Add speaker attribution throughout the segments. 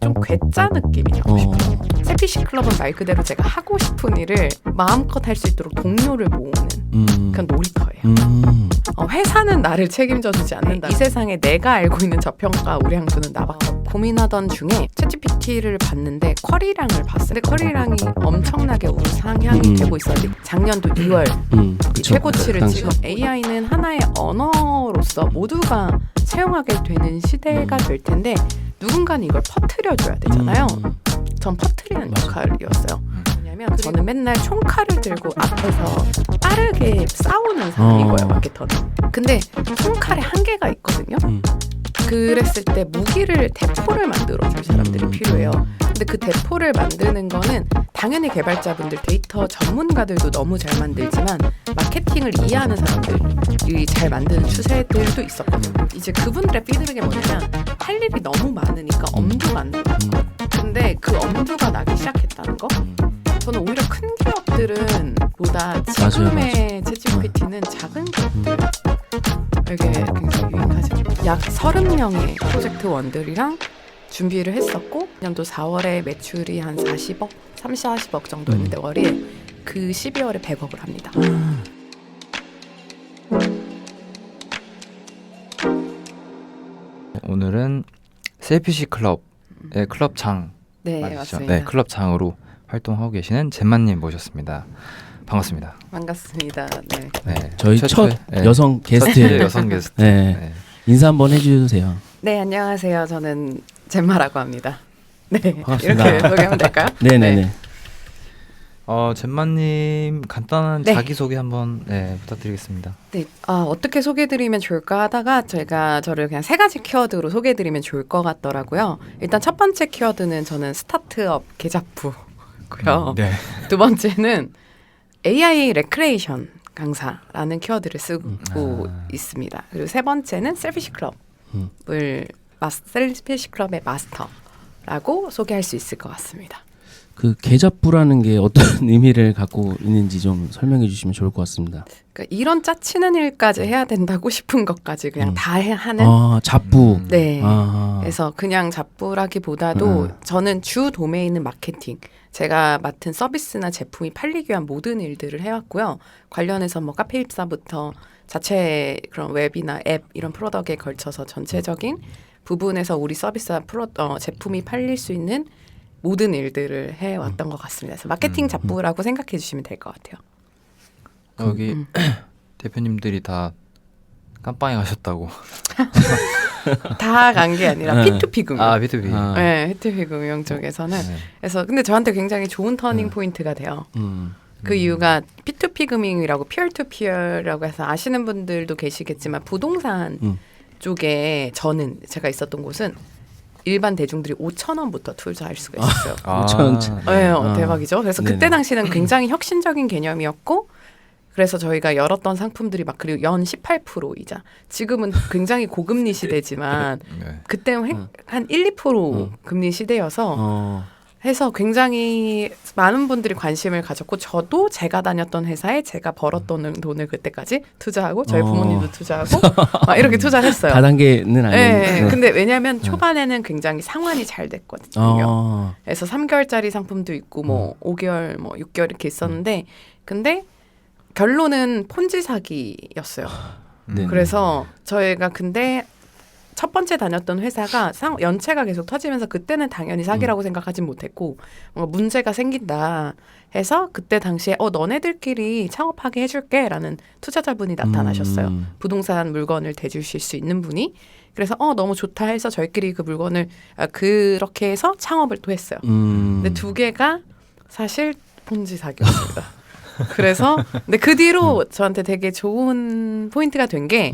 Speaker 1: 좀 괴짜 느낌이 나고 싶어요. 셀피시 클럽은 말 그대로 제가 하고 싶은 일을 마음껏 할 수 있도록 동료를 모으는 그런 놀이터예요. 회사는 나를 책임져주지 않는다. 이 세상에 내가 알고 있는 저평가 우리 향수는 나밖에 없다. 고민하던 중에 챗GPT를 봤는데 쿼리랑을 봤어요. 근데 쿼리랑이 엄청나게 우상향이 되고 있었는데 작년도 2월 최고치를 찍은 AI는 하나의 언어로서 모두가 사용하게 되는 시대가 될 텐데 누군가는 이걸 퍼뜨려줘야 되잖아요. 전 퍼뜨리는 역할이었어요. 왜냐면 저는 맨날 총칼을 들고 앞에서 빠르게 싸우는 사람인 거예요, 마케터는. 근데 총칼에 한계가 있거든요. 그랬을 때 무기를 대포를 만들어줄 사람들이 필요해요. 근데 그 대포를 만드는 거는 당연히 개발자분들, 데이터 전문가들도 너무 잘 만들지만 마케팅을 이해하는 사람들이 잘 만드는 추세들도 있었거든요. 이제 그분들의 피드백이 뭐냐면 할 일이 너무 많으니까 엄두가 안 나요. 근데 그 엄두가 나기 시작했다는 거? 저는 오히려 큰 기업들은 보다 지금의 챗GPT는 작은 기업들에게 굉장히 유행하죠. 약 30명의 프로젝트 원들이랑 준비를 했었고 년도 4월에 매출이 한 40억, 30, 40억 정도였는데 월에 그 12월에 100억을 합니다.
Speaker 2: 오늘은 셀피시 클럽의 클럽장
Speaker 1: 네,
Speaker 2: 맞으시죠?
Speaker 1: 맞습니다.
Speaker 2: 네, 클럽장으로 활동하고 계시는 젠마님 모셨습니다. 반갑습니다.
Speaker 1: 반갑습니다. 네.
Speaker 2: 네,
Speaker 3: 저희 첫 여성 게스트.
Speaker 2: 여성 게스트.
Speaker 3: 네.
Speaker 2: 네.
Speaker 3: 인사 한번 해주세요.
Speaker 1: 네, 안녕하세요. 저는 젠마라고 합니다. 네,
Speaker 3: 반갑습니다.
Speaker 1: 이렇게 소개하면 될까요?
Speaker 3: 네네네.
Speaker 1: 네.
Speaker 2: 젠마님 간단한
Speaker 1: 네.
Speaker 2: 자기소개 한번 부탁드리겠습니다.
Speaker 1: 네, 어떻게 소개해드리면 좋을까 하다가 제가 저를 그냥 3가지 키워드로 소개해드리면 좋을 것 같더라고요. 일단 첫 번째 키워드는 저는 스타트업 계좌부고요.
Speaker 2: 네.
Speaker 1: 두 번째는 AI 레크레이션 강사라는 키워드를 쓰고 있습니다. 그리고 세 번째는 셀피시 클럽을 셀피시 클럽의 마스터라고 소개할 수 있을 것 같습니다.
Speaker 3: 그 계좌부라는 게 어떤 의미를 갖고 있는지 좀 설명해 주시면 좋을 것 같습니다.
Speaker 1: 그러니까 이런 짜치는 일까지 해야 된다고 싶은 것까지 그냥 다 하는
Speaker 3: 잡부.
Speaker 1: 네. 그래서 그냥 잡부라기보다도 저는 주 도메인은 마케팅. 제가 맡은 서비스나 제품이 팔리기 위한 모든 일들을 해왔고요. 관련해서 뭐 카페 입사부터 자체 그런 웹이나 앱 이런 프로덕트에 걸쳐서 전체적인 부분에서 우리 서비스나 제품이 팔릴 수 있는 모든 일들을 해왔던 것 같습니다. 그래서 마케팅 잡부라고 생각해 주시면 될 것 같아요.
Speaker 2: 여기 대표님들이 다 깜빵에 가셨다고.
Speaker 1: 다 간 게 아니라 P2P 금융.
Speaker 2: P2P.
Speaker 1: 네, P2P 금융 쪽에서는.
Speaker 2: 네.
Speaker 1: 그래서 근데 저한테 굉장히 좋은 터닝 포인트가 돼요. 그 이유가 P2P 금융이라고 피어2피어라고 해서 아시는 분들도 계시겠지만 부동산 쪽에 제가 있었던 곳은 일반 대중들이 5,000원부터 투자할 수가 있었어요.
Speaker 3: 5,000원.
Speaker 1: 네, 대박이죠. 그래서
Speaker 3: 네네.
Speaker 1: 그때 당시는 굉장히 혁신적인 개념이었고 그래서 저희가 열었던 상품들이 막 그리고 연 18%이자 지금은 굉장히 고금리 시대지만
Speaker 2: 네.
Speaker 1: 그때는 한 1, 2% 금리 시대여서 해서 굉장히 많은 분들이 관심을 가졌고 저도 제가 다녔던 회사에 제가 벌었던 돈을 그때까지 투자하고 저희 부모님도 투자하고 막 이렇게 투자를 했어요.
Speaker 3: 다단계는 아닌데.
Speaker 1: 네. 근데 왜냐하면 초반에는 굉장히 상환이 잘 됐거든요. 그래서 3개월짜리 상품도 있고 뭐 5개월, 뭐 6개월 이렇게 있었는데 근데 결론은 폰지 사기였어요. 그래서 저희가 근데 첫 번째 다녔던 회사가 연체가 계속 터지면서 그때는 당연히 사기라고 생각하진 못했고 뭔가 문제가 생긴다 해서 그때 당시에 너네들끼리 창업하게 해줄게 라는 투자자분이 나타나셨어요. 부동산 물건을 대주실 수 있는 분이. 그래서 너무 좋다 해서 저희끼리 그 물건을 그렇게 해서 창업을 또 했어요. 근데 두 개가 사실 폰지 사기였습니다. 그래서 근데 그 뒤로 저한테 되게 좋은 포인트가 된 게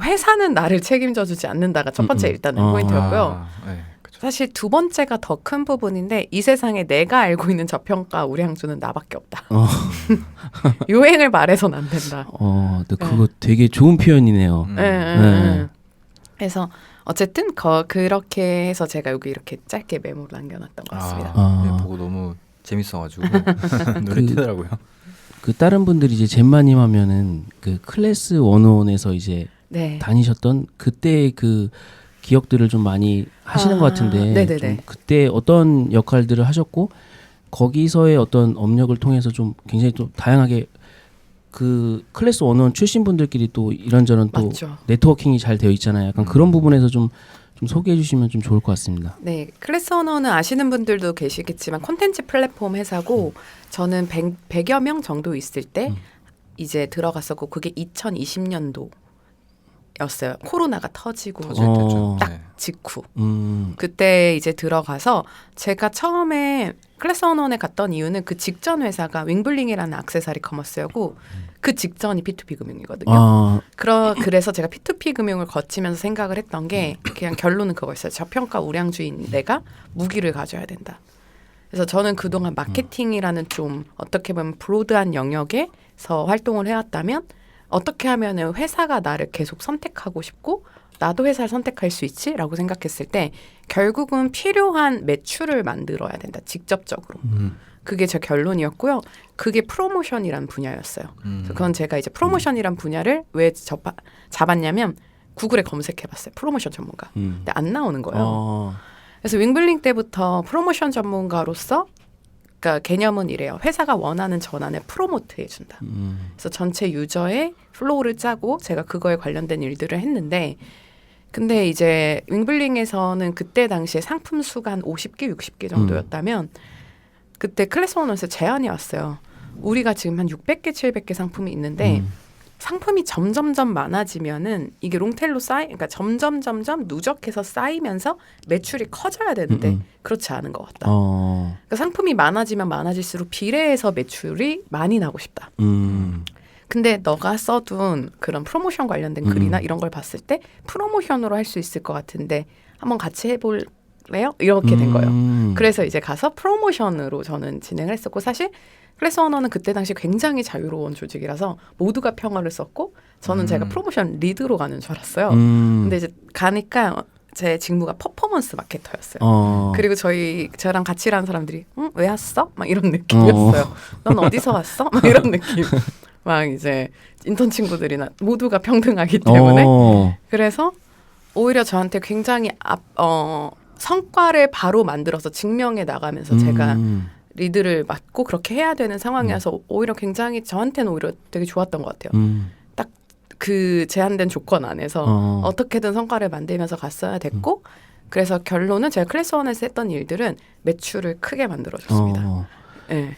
Speaker 1: 회사는 나를 책임져주지 않는다가 첫 번째 일단은 포인트였고요.
Speaker 2: 네,
Speaker 1: 사실 두 번째가 더 큰 부분인데 이 세상에 내가 알고 있는 저평가 우리 향수는 나밖에 없다. 요행을 말해서는 안 된다.
Speaker 3: 근데 그거 되게 좋은 표현이네요.
Speaker 1: 그래서 어쨌든 그렇게 해서 제가 여기 이렇게 짧게 메모를 남겨놨던 것 같습니다.
Speaker 2: 네, 보고 너무 재밌어가지고 눈에 띄더라고요.
Speaker 3: 그 다른 분들이 이제 젠마님 하면은 그 클래스 101에서 이제
Speaker 1: 네.
Speaker 3: 다니셨던 그때 그 기억들을 좀 많이 하시는 것 같은데
Speaker 1: 네네네.
Speaker 3: 좀 그때 어떤 역할들을 하셨고 거기서의 어떤 업력을 통해서 좀 굉장히 또 다양하게 그 클래스 원원 출신 분들끼리 또 이런저런 또
Speaker 1: 맞죠.
Speaker 3: 네트워킹이 잘 되어 있잖아요. 약간 그런 부분에서 좀 소개해 주시면 좀 좋을 것 같습니다.
Speaker 1: 네, 클래스 언어는 아시는 분들도 계시겠지만 콘텐츠 플랫폼 회사고 저는 100여 명 정도 있을 때 이제 들어갔었고 그게 2020년도였어요. 코로나가 터지고
Speaker 2: 터질 때죠.
Speaker 1: 딱
Speaker 2: 네.
Speaker 1: 직후.
Speaker 3: 음.
Speaker 1: 그때 이제 들어가서 제가 처음에 클래스 언어에 갔던 이유는 그 직전 회사가 윙블링이라는 액세서리 커머스였고 그 직전이 P2P 금융이거든요.
Speaker 3: 아,
Speaker 1: 그래서 제가 P2P 금융을 거치면서 생각을 했던 게 그냥 결론은 그거였어요. 저평가 우량주인 내가 무기를 가져야 된다. 그래서 저는 그동안 마케팅이라는 좀 어떻게 보면 브로드한 영역에서 활동을 해왔다면 어떻게 하면 회사가 나를 계속 선택하고 싶고 나도 회사를 선택할 수 있지? 라고 생각했을 때 결국은 필요한 매출을 만들어야 된다. 직접적으로. 그게 제 결론이었고요. 그게 프로모션이란 분야였어요. 그래서 그건 제가 이제 프로모션이란 분야를 왜 잡았냐면 구글에 검색해봤어요. 프로모션 전문가. 근데 안 나오는 거예요. 그래서 윙블링 때부터 프로모션 전문가로서 그러니까 개념은 이래요. 회사가 원하는 전환을 프로모트 해준다. 그래서 전체 유저의 플로우를 짜고 제가 그거에 관련된 일들을 했는데 근데 이제 윙블링에서는 그때 당시에 상품 수가 한 50개, 60개 정도였다면 그때 클래스 원원에서 제안이 왔어요. 우리가 지금 한 600개, 700개 상품이 있는데 상품이 점점점 많아지면은 이게 롱테일로 그러니까 점점 누적해서 쌓이면서 매출이 커져야 되는데 그렇지 않은 것 같다. 그러니까 상품이 많아지면 많아질수록 비례해서 매출이 많이 나고 싶다. 근데 너가 써둔 그런 프로모션 관련된 글이나 이런 걸 봤을 때 프로모션으로 할 수 있을 것 같은데 한번 같이 해볼래요? 이렇게 된 거예요. 그래서 이제 가서 프로모션으로 저는 진행을 했었고 사실 클래스 언어는 그때 당시 굉장히 자유로운 조직이라서 모두가 평화를 썼고 저는 제가 프로모션 리드로 가는 줄 알았어요. 근데 이제 가니까 제 직무가 퍼포먼스 마케터였어요. 그리고 저랑 같이 일하는 사람들이 왜 왔어? 막 이런 느낌이었어요. 넌 어디서 왔어? 막 이런 느낌. 막 이제 인턴 친구들이나 모두가 평등하기 때문에 그래서 오히려 저한테 굉장히 성과를 바로 만들어서 증명해 나가면서 제가 리드를 맡고 그렇게 해야 되는 상황이어서 오히려 굉장히 저한테는 오히려 되게 좋았던 것 같아요. 딱 그 제한된 조건 안에서 어떻게든 성과를 만들면서 갔어야 됐고 그래서 결론은 제가 클래스 원에서 했던 일들은 매출을 크게 만들어줬습니다. 네.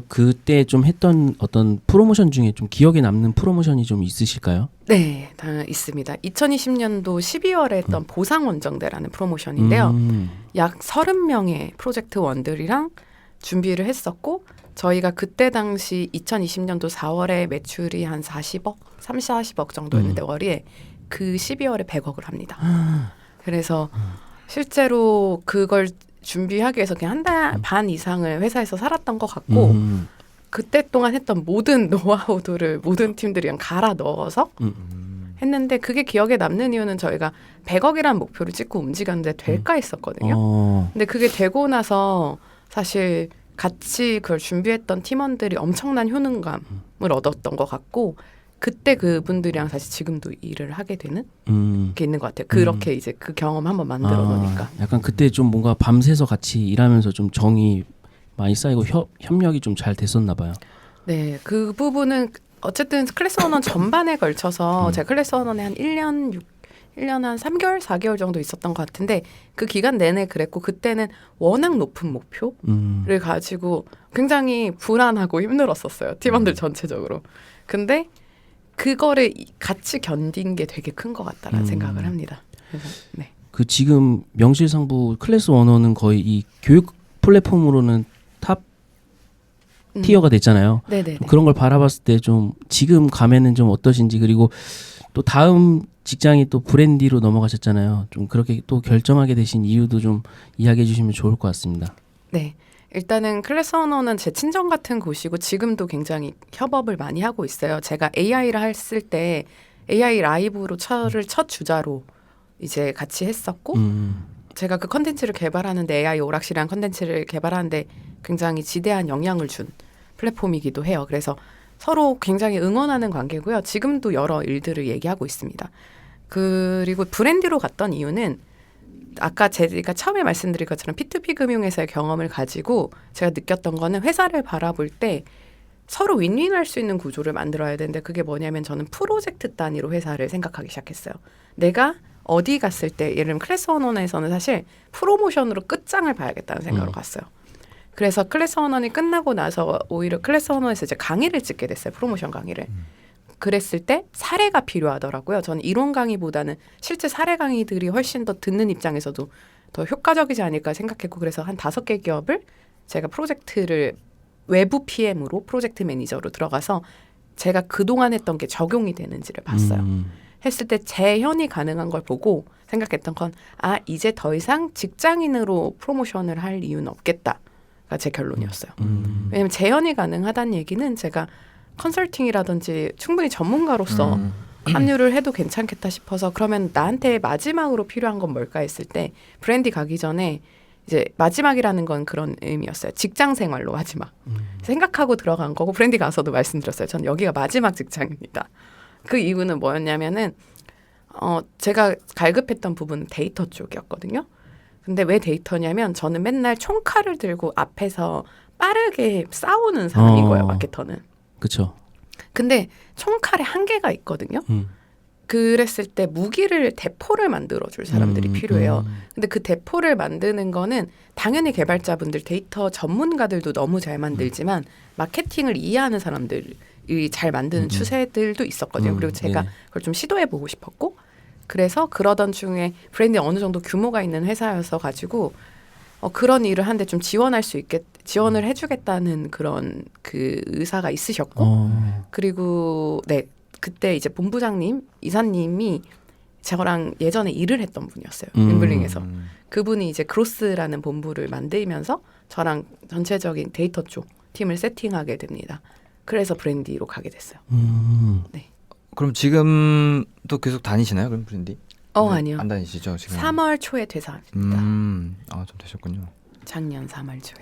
Speaker 3: 그때 좀 했던 어떤 프로모션 중에 좀 기억에 남는 프로모션이 좀 있으실까요?
Speaker 1: 네, 있습니다. 2020년도 12월에 했던 보상원정대라는 프로모션인데요. 약 30명의 프로젝트 원들이랑 준비를 했었고 저희가 그때 당시 2020년도 4월에 매출이 한 40억, 40억 정도였는데 월에 그 12월에 100억을 합니다. 그래서 실제로 그걸 준비하기 위해서 그냥 한 달 반 이상을 회사에서 살았던 것 같고 그때 동안 했던 모든 노하우들을 모든 팀들이 그냥 갈아 넣어서 했는데 그게 기억에 남는 이유는 저희가 100억이라는 목표를 찍고 움직였는데 될까 했었거든요. 근데 그게 되고 나서 사실 같이 그걸 준비했던 팀원들이 엄청난 효능감을 얻었던 것 같고 그때 그분들이랑 사실 지금도 일을 하게 되는 게 있는 것 같아요. 그렇게 이제 그 경험 한번 만들어 놓으니까.
Speaker 3: 약간 그때 좀 뭔가 밤새서 같이 일하면서 좀 정이 많이 쌓이고 협력이 좀 잘 됐었나 봐요.
Speaker 1: 네, 그 부분은 어쨌든 클래스 원원 전반에 걸쳐서 제가 클래스 원원에 한 1년 한 3개월, 4개월 정도 있었던 것 같은데 그 기간 내내 그랬고 그때는 워낙 높은 목표를 가지고 굉장히 불안하고 힘들었었어요. 팀원들 전체적으로. 근데 그거를 같이 견딘 게 되게 큰 것 같다라는 생각을 합니다. 그래서, 네.
Speaker 3: 그 지금 명실상부 클래스 원어는 거의 이 교육 플랫폼으로는 탑 티어가 됐잖아요.
Speaker 1: 네네.
Speaker 3: 그런 걸 바라봤을 때 좀 지금 감에는 좀 어떠신지 그리고 또 다음 직장이 또 브랜디로 넘어가셨잖아요. 좀 그렇게 또 결정하게 되신 이유도 좀 이야기해 주시면 좋을 것 같습니다.
Speaker 1: 네. 일단은 클래스 언어는 제 친정 같은 곳이고 지금도 굉장히 협업을 많이 하고 있어요. 제가 AI를 했을 때 AI 라이브로 첫 주자로 이제 같이 했었고 제가 그 컨텐츠를 개발하는데 AI 오락실이라는 컨텐츠를 개발하는데 굉장히 지대한 영향을 준 플랫폼이기도 해요. 그래서 서로 굉장히 응원하는 관계고요. 지금도 여러 일들을 얘기하고 있습니다. 그리고 브랜디로 갔던 이유는 아까 제가 처음에 말씀드린 것처럼 P2P 금융회사의 경험을 가지고 제가 느꼈던 거는 회사를 바라볼 때 서로 윈윈할 수 있는 구조를 만들어야 되는데 그게 뭐냐면 저는 프로젝트 단위로 회사를 생각하기 시작했어요. 내가 어디 갔을 때 예를 들면 클래스 원원에서는 사실 프로모션으로 끝장을 봐야겠다는 생각으로 갔어요. 그래서 클래스 원원이 끝나고 나서 오히려 클래스 원원에서 이제 강의를 찍게 됐어요. 프로모션 강의를. 그랬을 때 사례가 필요하더라고요. 저는 이론 강의보다는 실제 사례 강의들이 훨씬 더 듣는 입장에서도 더 효과적이지 않을까 생각했고 그래서 한 5개 기업을 제가 프로젝트를 외부 PM으로 프로젝트 매니저로 들어가서 제가 그동안 했던 게 적용이 되는지를 봤어요. 했을 때 재현이 가능한 걸 보고 생각했던 건 이제 더 이상 직장인으로 프로모션을 할 이유는 없겠다가 제 결론이었어요. 왜냐하면 재현이 가능하다는 얘기는 제가 컨설팅이라든지 충분히 전문가로서 합류를 해도 괜찮겠다 싶어서 그러면 나한테 마지막으로 필요한 건 뭘까 했을 때 브랜디 가기 전에 이제 마지막이라는 건 그런 의미였어요. 직장 생활로 마지막. 생각하고 들어간 거고 브랜디 가서도 말씀드렸어요. 저는 여기가 마지막 직장입니다. 그 이유는 뭐였냐면은 제가 갈급했던 부분은 데이터 쪽이었거든요. 근데 왜 데이터냐면 저는 맨날 총칼을 들고 앞에서 빠르게 싸우는 사람인 거예요. 마케터는.
Speaker 3: 그렇죠.
Speaker 1: 근데 총칼에 한계가 있거든요. 그랬을 때 무기를 대포를 만들어줄 사람들이 필요해요. 근데 그 대포를 만드는 거는 당연히 개발자분들 데이터 전문가들도 너무 잘 만들지만 마케팅을 이해하는 사람들이 잘 만드는 추세들도 있었거든요. 그리고 제가
Speaker 3: 네.
Speaker 1: 그걸 좀 시도해보고 싶었고 그래서 그러던 중에 브랜디 어느 정도 규모가 있는 회사여서 가지고 그런 일을 하는데 좀 지원을 해주겠다는 그런 그 의사가 있으셨고 그리고 네 그때 이제 본부장님 이사님이 저랑 예전에 일을 했던 분이었어요. 윈블링에서 그분이 이제 그로스라는 본부를 만들면서 저랑 전체적인 데이터 쪽 팀을 세팅하게 됩니다. 그래서 브랜디로 가게 됐어요. 네.
Speaker 2: 그럼 지금도 계속 다니시나요? 그럼 브랜디?
Speaker 1: 아니요.
Speaker 2: 안 다니시죠 지금?
Speaker 1: 3월 초에 퇴사합니다.
Speaker 2: 좀 되셨군요.
Speaker 1: 작년 3월 초에.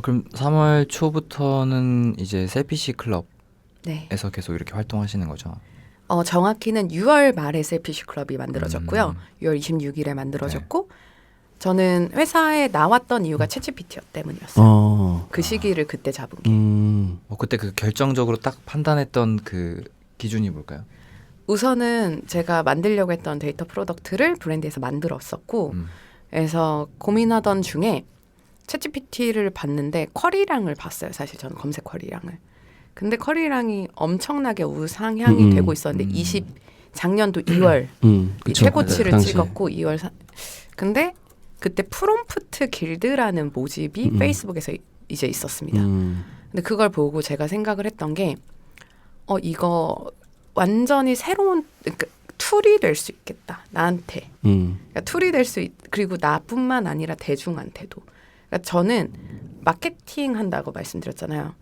Speaker 2: 그럼 3월 초부터는 이제 셀피시 클럽에서
Speaker 1: 네.
Speaker 2: 계속 이렇게 활동하시는 거죠?
Speaker 1: 정확히는 6월 말에 셀피시 클럽이 만들어졌고요. 6월 26일에 만들어졌고 저는 회사에 나왔던 이유가 챗GPT 때문이었어요. 그 시기를 그때 잡은 게.
Speaker 2: 그때 그 결정적으로 딱 판단했던 그 기준이 뭘까요?
Speaker 1: 우선은 제가 만들려고 했던 데이터 프로덕트를 브랜드에서 만들었었고 그래서 고민하던 중에 챗GPT를 봤는데 쿼리량을 봤어요. 사실 저는 검색 쿼리량을. 근데 쿼리량이 엄청나게 우상향이 되고 있었는데 작년도 2월 이 최고치를
Speaker 3: 당시에.
Speaker 1: 찍었고 2월 근데 그때 프롬프트 길드라는 모집이 페이스북에서 이제 있었습니다. 근데 그걸 보고 제가 생각을 했던 게 이거 완전히 새로운 그러니까 툴이 될 수 있겠다. 나한테. 그러니까 툴이 될 수 그리고 나뿐만 아니라 대중한테도. 그러니까 저는 마케팅 한다고 말씀드렸잖아요.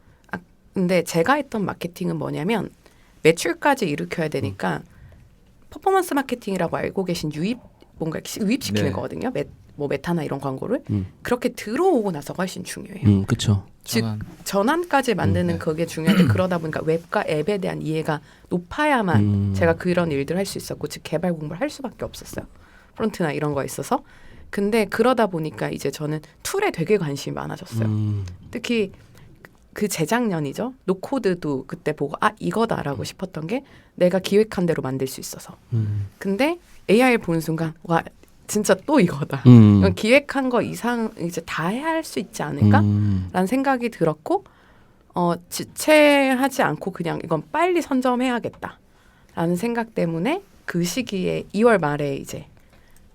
Speaker 1: 근데 제가 했던 마케팅은 뭐냐면 매출까지 일으켜야 되니까 퍼포먼스 마케팅이라고 알고 계신 뭔가 유입시키는 거거든요. 메타나 이런 광고를 그렇게 들어오고 나서가 훨씬 중요해요.
Speaker 3: 그렇죠.
Speaker 1: 즉 전환까지 만드는 그게 중요한데 그러다 보니까 웹과 앱에 대한 이해가 높아야만 제가 그런 일들을 할 수 있었고 즉 개발 공부를 할 수밖에 없었어요. 프론트나 이런 거에 있어서. 근데 그러다 보니까 이제 저는 툴에 되게 관심이 많아졌어요. 특히 그 재작년이죠. 노코드도 그때 보고 이거다라고 싶었던 게 내가 기획한 대로 만들 수 있어서. 근데 AI를 보는 순간 와 진짜 또 이거다. 이건 기획한 거 이상 이제 다 할 수 있지 않을까라는 생각이 들었고 지체하지 않고 그냥 이건 빨리 선점해야겠다라는 생각 때문에 그 시기에 2월 말에 이제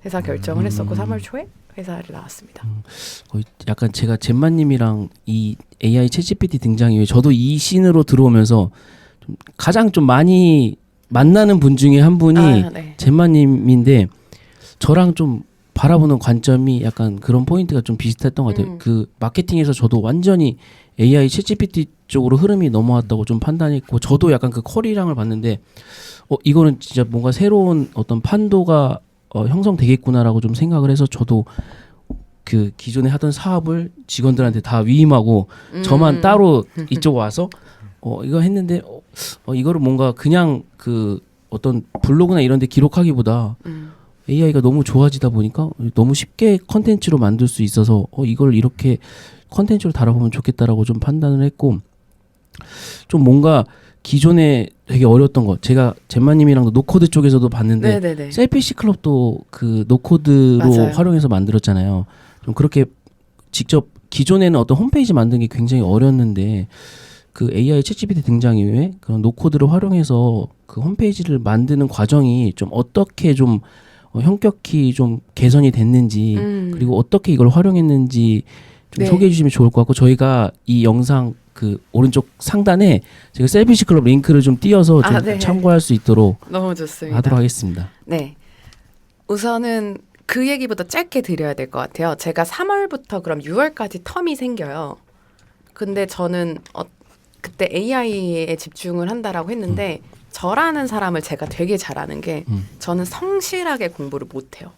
Speaker 1: 회사 결정을 했었고 3월 초에 회사를 나왔습니다.
Speaker 3: 약간 제가 잼마님이랑 이 AI 챗GPT 등장 이후에 저도 이 씬으로 들어오면서 가장 좀 많이 만나는 분 중에 한 분이
Speaker 1: 네.
Speaker 3: 잼마님인데 저랑 좀 바라보는 관점이 약간 그런 포인트가 좀 비슷했던 것 같아요. 그 마케팅에서 저도 완전히 AI 챗GPT 쪽으로 흐름이 넘어왔다고 좀 판단했고 저도 약간 그 쿼리량을 봤는데 이거는 진짜 뭔가 새로운 어떤 판도가 형성되겠구나라고 좀 생각을 해서 저도 그 기존에 하던 사업을 직원들한테 다 위임하고 저만 따로 이쪽 와서 이거 했는데 이거를 뭔가 그냥 그 어떤 블로그나 이런 데 기록하기보다 AI가 너무 좋아지다 보니까 너무 쉽게 컨텐츠로 만들 수 있어서 이걸 이렇게 컨텐츠로 다뤄보면 좋겠다라고 좀 판단을 했고, 좀 뭔가 기존에 되게 어려웠던 거, 제가 잼마님이랑도 노코드 쪽에서도 봤는데
Speaker 1: 네네네.
Speaker 3: 셀피시 클럽도 그 노코드로
Speaker 1: 맞아요.
Speaker 3: 활용해서 만들었잖아요. 좀 그렇게 직접 기존에는 어떤 홈페이지 만드는 게 굉장히 어려웠는데 그 AI 챗GPT 등장 이후에 그런 노코드를 활용해서 그 홈페이지를 만드는 과정이 좀 어떻게 좀 현격히 좀 개선이 됐는지 그리고 어떻게 이걸 활용했는지 좀
Speaker 1: 네.
Speaker 3: 소개해 주시면 좋을 것 같고, 저희가 이 영상 그 오른쪽 상단에 제가 셀피시 클럽 링크를 좀 띄어서 좀
Speaker 1: 네.
Speaker 3: 참고할 수 있도록
Speaker 1: 너무 좋습니다.
Speaker 3: 하도록 하겠습니다.
Speaker 1: 네. 우선은 그 얘기부터 짧게 드려야 될 것 같아요. 제가 3월부터 그럼 6월까지 텀이 생겨요. 근데 저는 그때 AI에 집중을 한다라고 했는데 저라는 사람을 제가 되게 잘아는 게 저는 성실하게 공부를 못해요.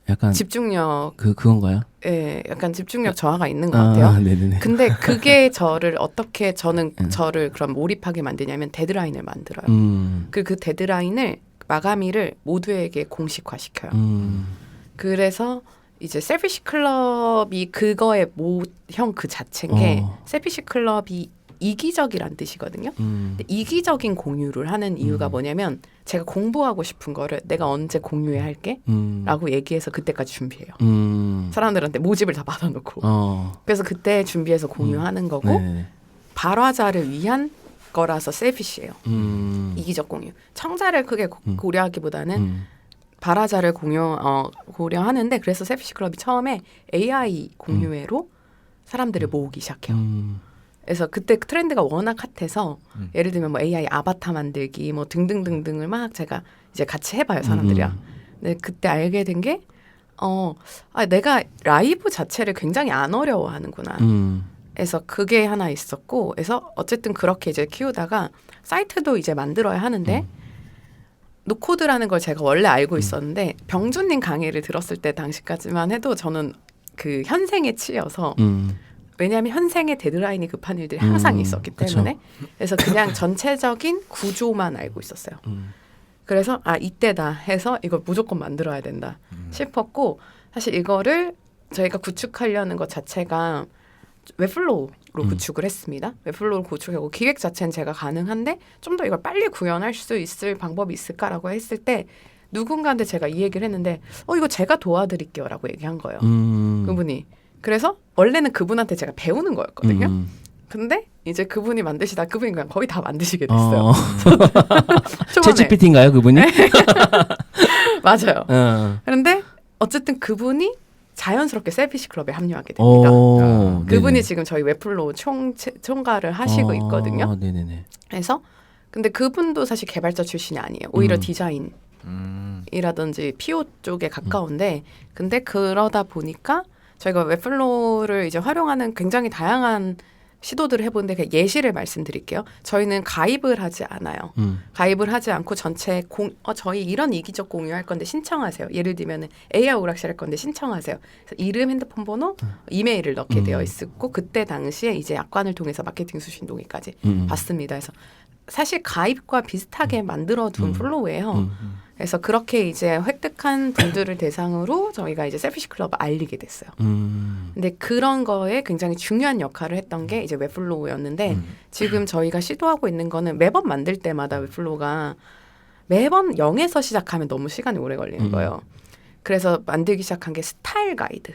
Speaker 3: 약간
Speaker 1: 집중력
Speaker 3: 그건가요?
Speaker 1: 예, 약간 집중력 저하가 있는 것 같아요.
Speaker 3: 네네네.
Speaker 1: 근데 그게 저를 어떻게 저는 저를 그럼 몰입하게 만드냐면 데드라인을 만들어요. 그 데드라인을 마감일을 모두에게 공식화시켜요. 그래서 이제 셀피시 클럽이 그거의 모형 그 자체인 게 셀피시 클럽이 이기적이란 뜻이거든요. 근데 이기적인 공유를 하는 이유가 뭐냐면 제가 공부하고 싶은 거를 내가 언제 공유해야 할게? 라고 얘기해서 그때까지 준비해요. 사람들한테 모집을 다 받아놓고. 그래서 그때 준비해서 공유하는 거고
Speaker 3: 네네.
Speaker 1: 발화자를 위한 거라서 셀피시예요. 이기적 공유. 청자를 크게 고려하기보다는 발화자를 고려하는데, 그래서 셀피시 클럽이 처음에 AI 공유회로 사람들을 모으기 시작해요. 그래서 그때 트렌드가 워낙 핫해서 예를 들면 뭐 AI 아바타 만들기 뭐 등등등등을 막 제가 이제 같이 해봐요, 사람들이랑. 근데 그때 알게 된 게 내가 라이브 자체를 굉장히 안 어려워하는구나. 그래서 그게 하나 있었고, 그래서 어쨌든 그렇게 이제 키우다가 사이트도 이제 만들어야 하는데 노코드라는 걸 제가 원래 알고 있었는데 병준님 강의를 들었을 때 당시까지만 해도 저는 그 현생에 치여서 왜냐하면 현생에 데드라인이 급한 일들이 항상 있었기 때문에 그래서 그냥 전체적인 구조만 알고 있었어요. 그래서 이때다 해서 이걸 무조건 만들어야 된다 싶었고, 사실 이거를 저희가 구축하려는 것 자체가 웹플로우로 구축을 했습니다. 웹플로우를 구축하고 기획 자체는 제가 가능한데 좀 더 이걸 빨리 구현할 수 있을 방법이 있을까라고 했을 때 누군가한테 제가 이 얘기를 했는데 이거 제가 도와드릴게요 라고 얘기한 거예요. 그분이. 그래서 원래는 그분한테 제가 배우는 거였거든요. 근데 이제 그분이 만드시다 그분이 그냥 거의 다 만드시게 됐어요.
Speaker 3: 챗GPT인가요, 그분이?
Speaker 1: 맞아요. 그런데 어쨌든 그분이 자연스럽게 셀피시 클럽에 합류하게 됩니다. 그분이
Speaker 3: 네네.
Speaker 1: 지금 저희 웹플로우 총괄을 하시고 있거든요.
Speaker 3: 네네네.
Speaker 1: 그래서 근데 그분도 사실 개발자 출신이 아니에요. 오히려 디자인 이라든지 PO 쪽에 가까운데 근데 그러다 보니까 저희가 웹플로우를 이제 활용하는 굉장히 다양한 시도들을 해보는데 그냥 예시를 말씀드릴게요. 저희는 가입을 하지 않아요. 가입을 하지 않고 전체 저희 이런 이기적 공유할 건데 신청하세요. 예를 들면 AI 오락실 할 건데 신청하세요. 그래서 이름, 핸드폰 번호, 이메일을 넣게 되어 있었고 그때 당시에 이제 약관을 통해서 마케팅 수신 동의까지 받습니다. 그래서 사실 가입과 비슷하게 만들어둔 플로우예요. 그래서 그렇게 이제 획득한 분들을 대상으로 저희가 이제 셀피시 클럽을 알리게 됐어요. 근데 그런 거에 굉장히 중요한 역할을 했던 게 이제 웹플로우였는데 지금 저희가 시도하고 있는 거는 매번 만들 때마다 웹플로우가 매번 0에서 시작하면 너무 시간이 오래 걸리는 거예요. 그래서 만들기 시작한 게 스타일 가이드.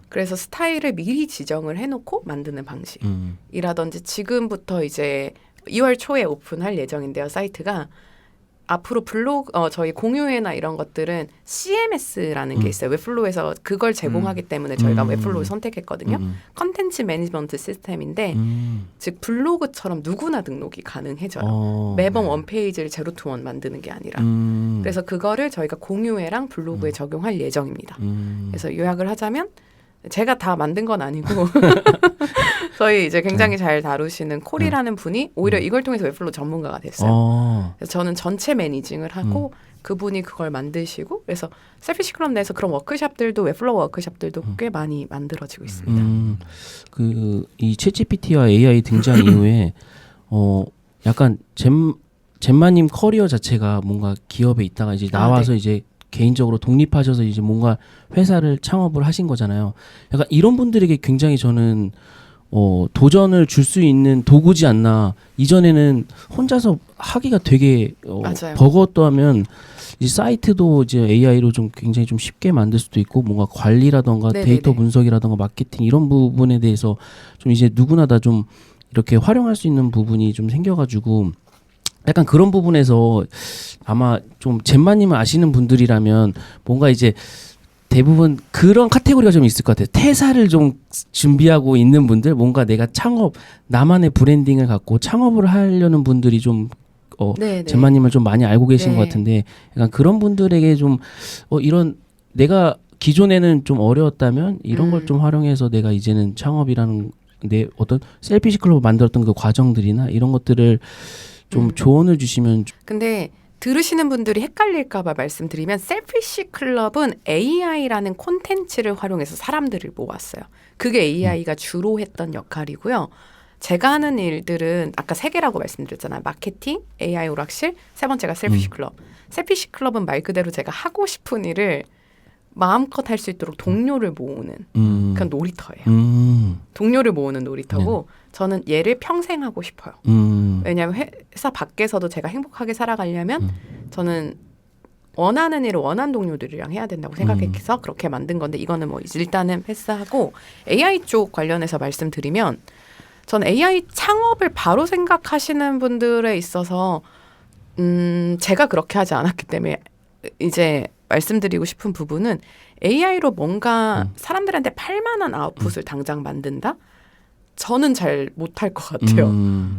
Speaker 1: 그래서 스타일을 미리 지정을 해놓고 만드는 방식이라든지 지금부터 이제 2월 초에 오픈할 예정인데요. 사이트가 앞으로 블로그 저희 공유회나 이런 것들은 CMS라는 게 있어요. 웹플로우에서 그걸 제공하기 때문에 저희가 웹플로우 선택했거든요. 컨텐츠 매니지먼트 시스템인데 즉 블로그처럼 누구나 등록이 가능해져요. 매번 원페이지를 제로 투 원 만드는 게 아니라. 그래서 그거를 저희가 공유회랑 블로그에 적용할 예정입니다. 그래서 요약을 하자면 제가 다 만든 건 아니고 저희 이제 굉장히 잘 다루시는 콜이라는 분이 오히려 이걸 통해서 웹플로우 전문가가 됐어요. 그래서 저는 전체 매니징을 하고 그분이 그걸 만드시고 그래서 셀피시 클럽 내에서 그런 워크숍들도 웹플로우 워크숍들도 꽤 많이 만들어지고 있습니다. 그
Speaker 3: 이 챗GPT와 AI 등장 이후에 약간 젠마님 커리어 자체가 뭔가 기업에 있다가 이제 나와서
Speaker 1: 네.
Speaker 3: 이제 개인적으로 독립하셔서 이제 뭔가 회사를 창업을 하신 거잖아요. 약간 이런 분들에게 굉장히 저는 도전을 줄 수 있는 도구지 않나. 이전에는 혼자서 하기가 되게
Speaker 1: 맞아요.
Speaker 3: 버거웠다 하면 이 사이트도 이제 AI로 좀 굉장히 좀 쉽게 만들 수도 있고 뭔가 관리라던가
Speaker 1: 네네네.
Speaker 3: 데이터 분석이라던가 마케팅 이런 부분에 대해서 좀 이제 누구나 다 좀 이렇게 활용할 수 있는 부분이 좀 생겨가지고 약간 그런 부분에서 아마 좀 젠마님을 아시는 분들이라면 뭔가 이제 대부분 그런 카테고리가 좀 있을 것 같아요. 퇴사를 좀 준비하고 있는 분들, 뭔가 내가 창업, 나만의 브랜딩을 갖고 창업을 하려는 분들이 좀
Speaker 1: 네네.
Speaker 3: 젠마님을 좀 많이 알고 계신
Speaker 1: 네.
Speaker 3: 것 같은데, 약간 그런 분들에게 좀 이런 내가 기존에는 좀 어려웠다면 이런 걸 좀 활용해서 내가 이제는 창업이라는 내 어떤 셀피시 클럽을 만들었던 그 과정들이나 이런 것들을 좀 조언을 주시면
Speaker 1: 근데 들으시는 분들이 헷갈릴까봐 말씀드리면 셀피시 클럽은 AI라는 콘텐츠를 활용해서 사람들을 모았어요. 그게 AI가 주로 했던 역할이고요. 제가 하는 일들은 아까 세 개라고 말씀드렸잖아요. 마케팅, AI 오락실, 세 번째가 셀피시 클럽. 셀피시 클럽은 말 그대로 제가 하고 싶은 일을 마음껏 할 수 있도록 동료를 모으는 그런 놀이터예요. 동료를 모으는 놀이터고 저는 얘를 평생 하고 싶어요. 왜냐하면 회사 밖에서도 제가 행복하게 살아가려면 저는 원하는 일을 원하는 동료들이랑 해야 된다고 생각해서 그렇게 만든 건데 이거는 뭐 일단은 패스하고 AI 쪽 관련해서 말씀드리면 전 AI 창업을 바로 생각하시는 분들에 있어서 제가 그렇게 하지 않았기 때문에 이제 말씀드리고 싶은 부분은 AI로 뭔가 사람들한테 팔만한 아웃풋을 당장 만든다? 저는 잘 못할 것 같아요.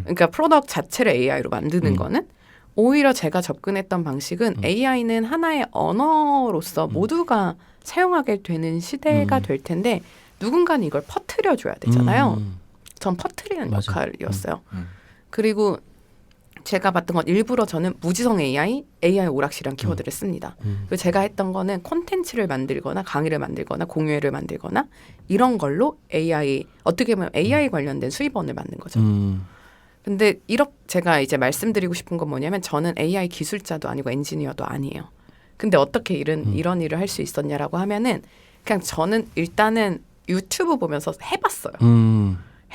Speaker 1: 그러니까 프로덕트 자체를 AI로 만드는 거는 오히려 제가 접근했던 방식은 AI는 하나의 언어로서 모두가 사용하게 되는 시대가 될 텐데 누군가는 이걸 퍼뜨려줘야 되잖아요. 전 퍼뜨리는
Speaker 3: 맞아.
Speaker 1: 역할이었어요. 그리고 제가 봤던 건 일부러 저는 무지성 AI 오락실이란 키워드를 씁니다. 그리고 제가 했던 거는 콘텐츠를 만들거나 강의를 만들거나 공유회를 만들거나 이런 걸로 AI 어떻게 보면 AI 관련된 수입원을 만든 거죠. 근데 이렇게 제가 이제 말씀드리고 싶은 건 뭐냐면 저는 AI 기술자도 아니고 엔지니어도 아니에요. 근데 어떻게 이런 일을 할 수 있었냐라고 하면은 그냥 저는 일단은 유튜브 보면서 해봤어요.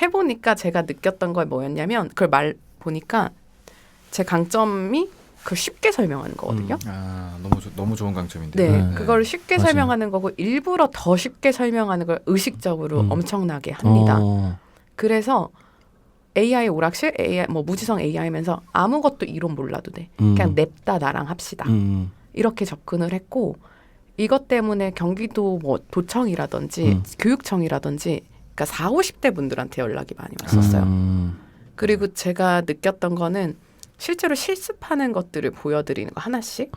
Speaker 1: 해보니까 제가 느꼈던 건 뭐였냐면 그걸 보니까 제 강점이 그걸 쉽게 설명하는 거거든요.
Speaker 2: 너무 좋은 강점인데.
Speaker 1: 네, 그걸 쉽게
Speaker 3: 맞아요.
Speaker 1: 설명하는 거고 일부러 더 쉽게 설명하는 걸 의식적으로 엄청나게 합니다. 그래서 AI 오락실, AI 뭐 무지성 AI면서 아무것도 이론 몰라도 돼. 그냥 냅다 나랑 합시다. 이렇게 접근을 했고 이것 때문에 경기도 뭐 도청이라든지 교육청이라든지 그러니까 40, 50대 분들한테 연락이 많이 왔었어요. 그리고 제가 느꼈던 거는 실제로 실습하는 것들을 보여드리는 거 하나씩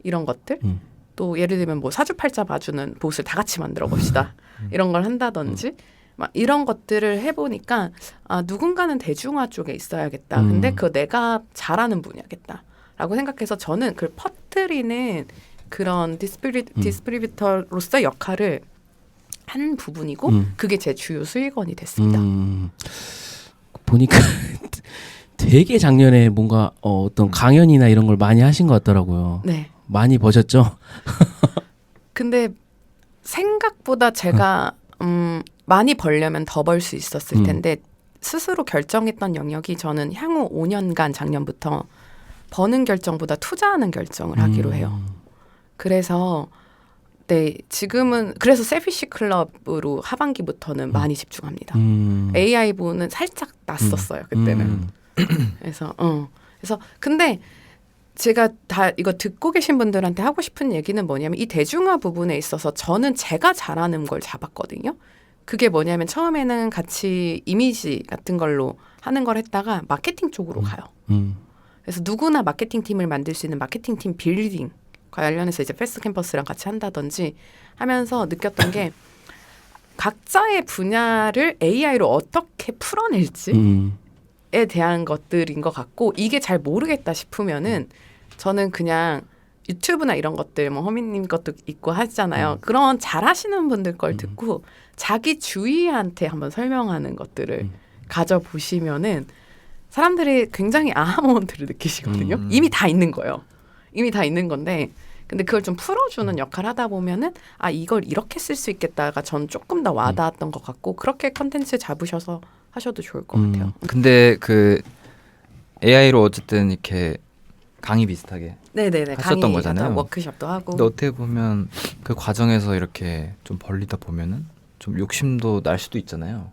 Speaker 1: 이런 것들 또 예를 들면 뭐 사주팔자 봐주는 보스를 다 같이 만들어 봅시다 이런 걸 한다든지 막 이런 것들을 해보니까 누군가는 대중화 쪽에 있어야겠다. 근데 그거 내가 잘하는 분야겠다라고 생각해서 저는 그걸 퍼뜨리는 그런 디스트리뷰터로서의 역할을 한 부분이고 그게 제 주요 수익원이 됐습니다.
Speaker 3: 보니까 되게 작년에 뭔가 어떤 강연이나 이런 걸 많이 하신 것 같더라고요.
Speaker 1: 네.
Speaker 3: 많이 버셨죠?
Speaker 1: 근데 생각보다 제가 많이 벌려면 더 벌 수 있었을 텐데 스스로 결정했던 영역이 저는 향후 5년간 작년부터 버는 결정보다 투자하는 결정을 하기로 해요. 그래서 네 지금은 그래서 셀피시 클럽으로 하반기부터는 많이 집중합니다. AI 부는 살짝 났었어요 그때는. 그래서 근데 제가 다 이거 듣고 계신 분들한테 하고 싶은 얘기는 뭐냐면 이 대중화 부분에 있어서 저는 제가 잘하는 걸 잡았거든요. 그게 뭐냐면 처음에는 같이 이미지 같은 걸로 하는 걸 했다가 마케팅 쪽으로 가요. 그래서 누구나 마케팅 팀을 만들 수 있는 마케팅 팀 빌딩 관련해서 이제 패스트 캠퍼스랑 같이 한다든지 하면서 느꼈던 게 각자의 분야를 AI로 어떻게 풀어낼지 에 대한 것들인 것 같고 이게 잘 모르겠다 싶으면은 저는 그냥 유튜브나 이런 것들 뭐 허민님 것도 있고 하잖아요. 그런 잘하시는 분들 걸 듣고 자기 주위한테 한번 설명하는 것들을 가져보시면은 사람들이 굉장히 아하 모먼트를 느끼시거든요. 이미 다 있는 거예요. 이미 다 있는 건데 근데 그걸 좀 풀어주는 역할을 하다 보면은 아 이걸 이렇게 쓸 수 있겠다가 전 조금 더 와닿았던 것 같고 그렇게 컨텐츠 잡으셔서 하셔도 좋을 것 같아요.
Speaker 2: 근데 그 AI로 어쨌든 이렇게 강의 비슷하게
Speaker 1: 네네네.
Speaker 2: 하셨던 거잖아요.
Speaker 1: 워크숍도 하고.
Speaker 2: 근데 어떻게 보면 그 과정에서 이렇게 좀 벌리다 보면은 좀 욕심도 날 수도 있잖아요.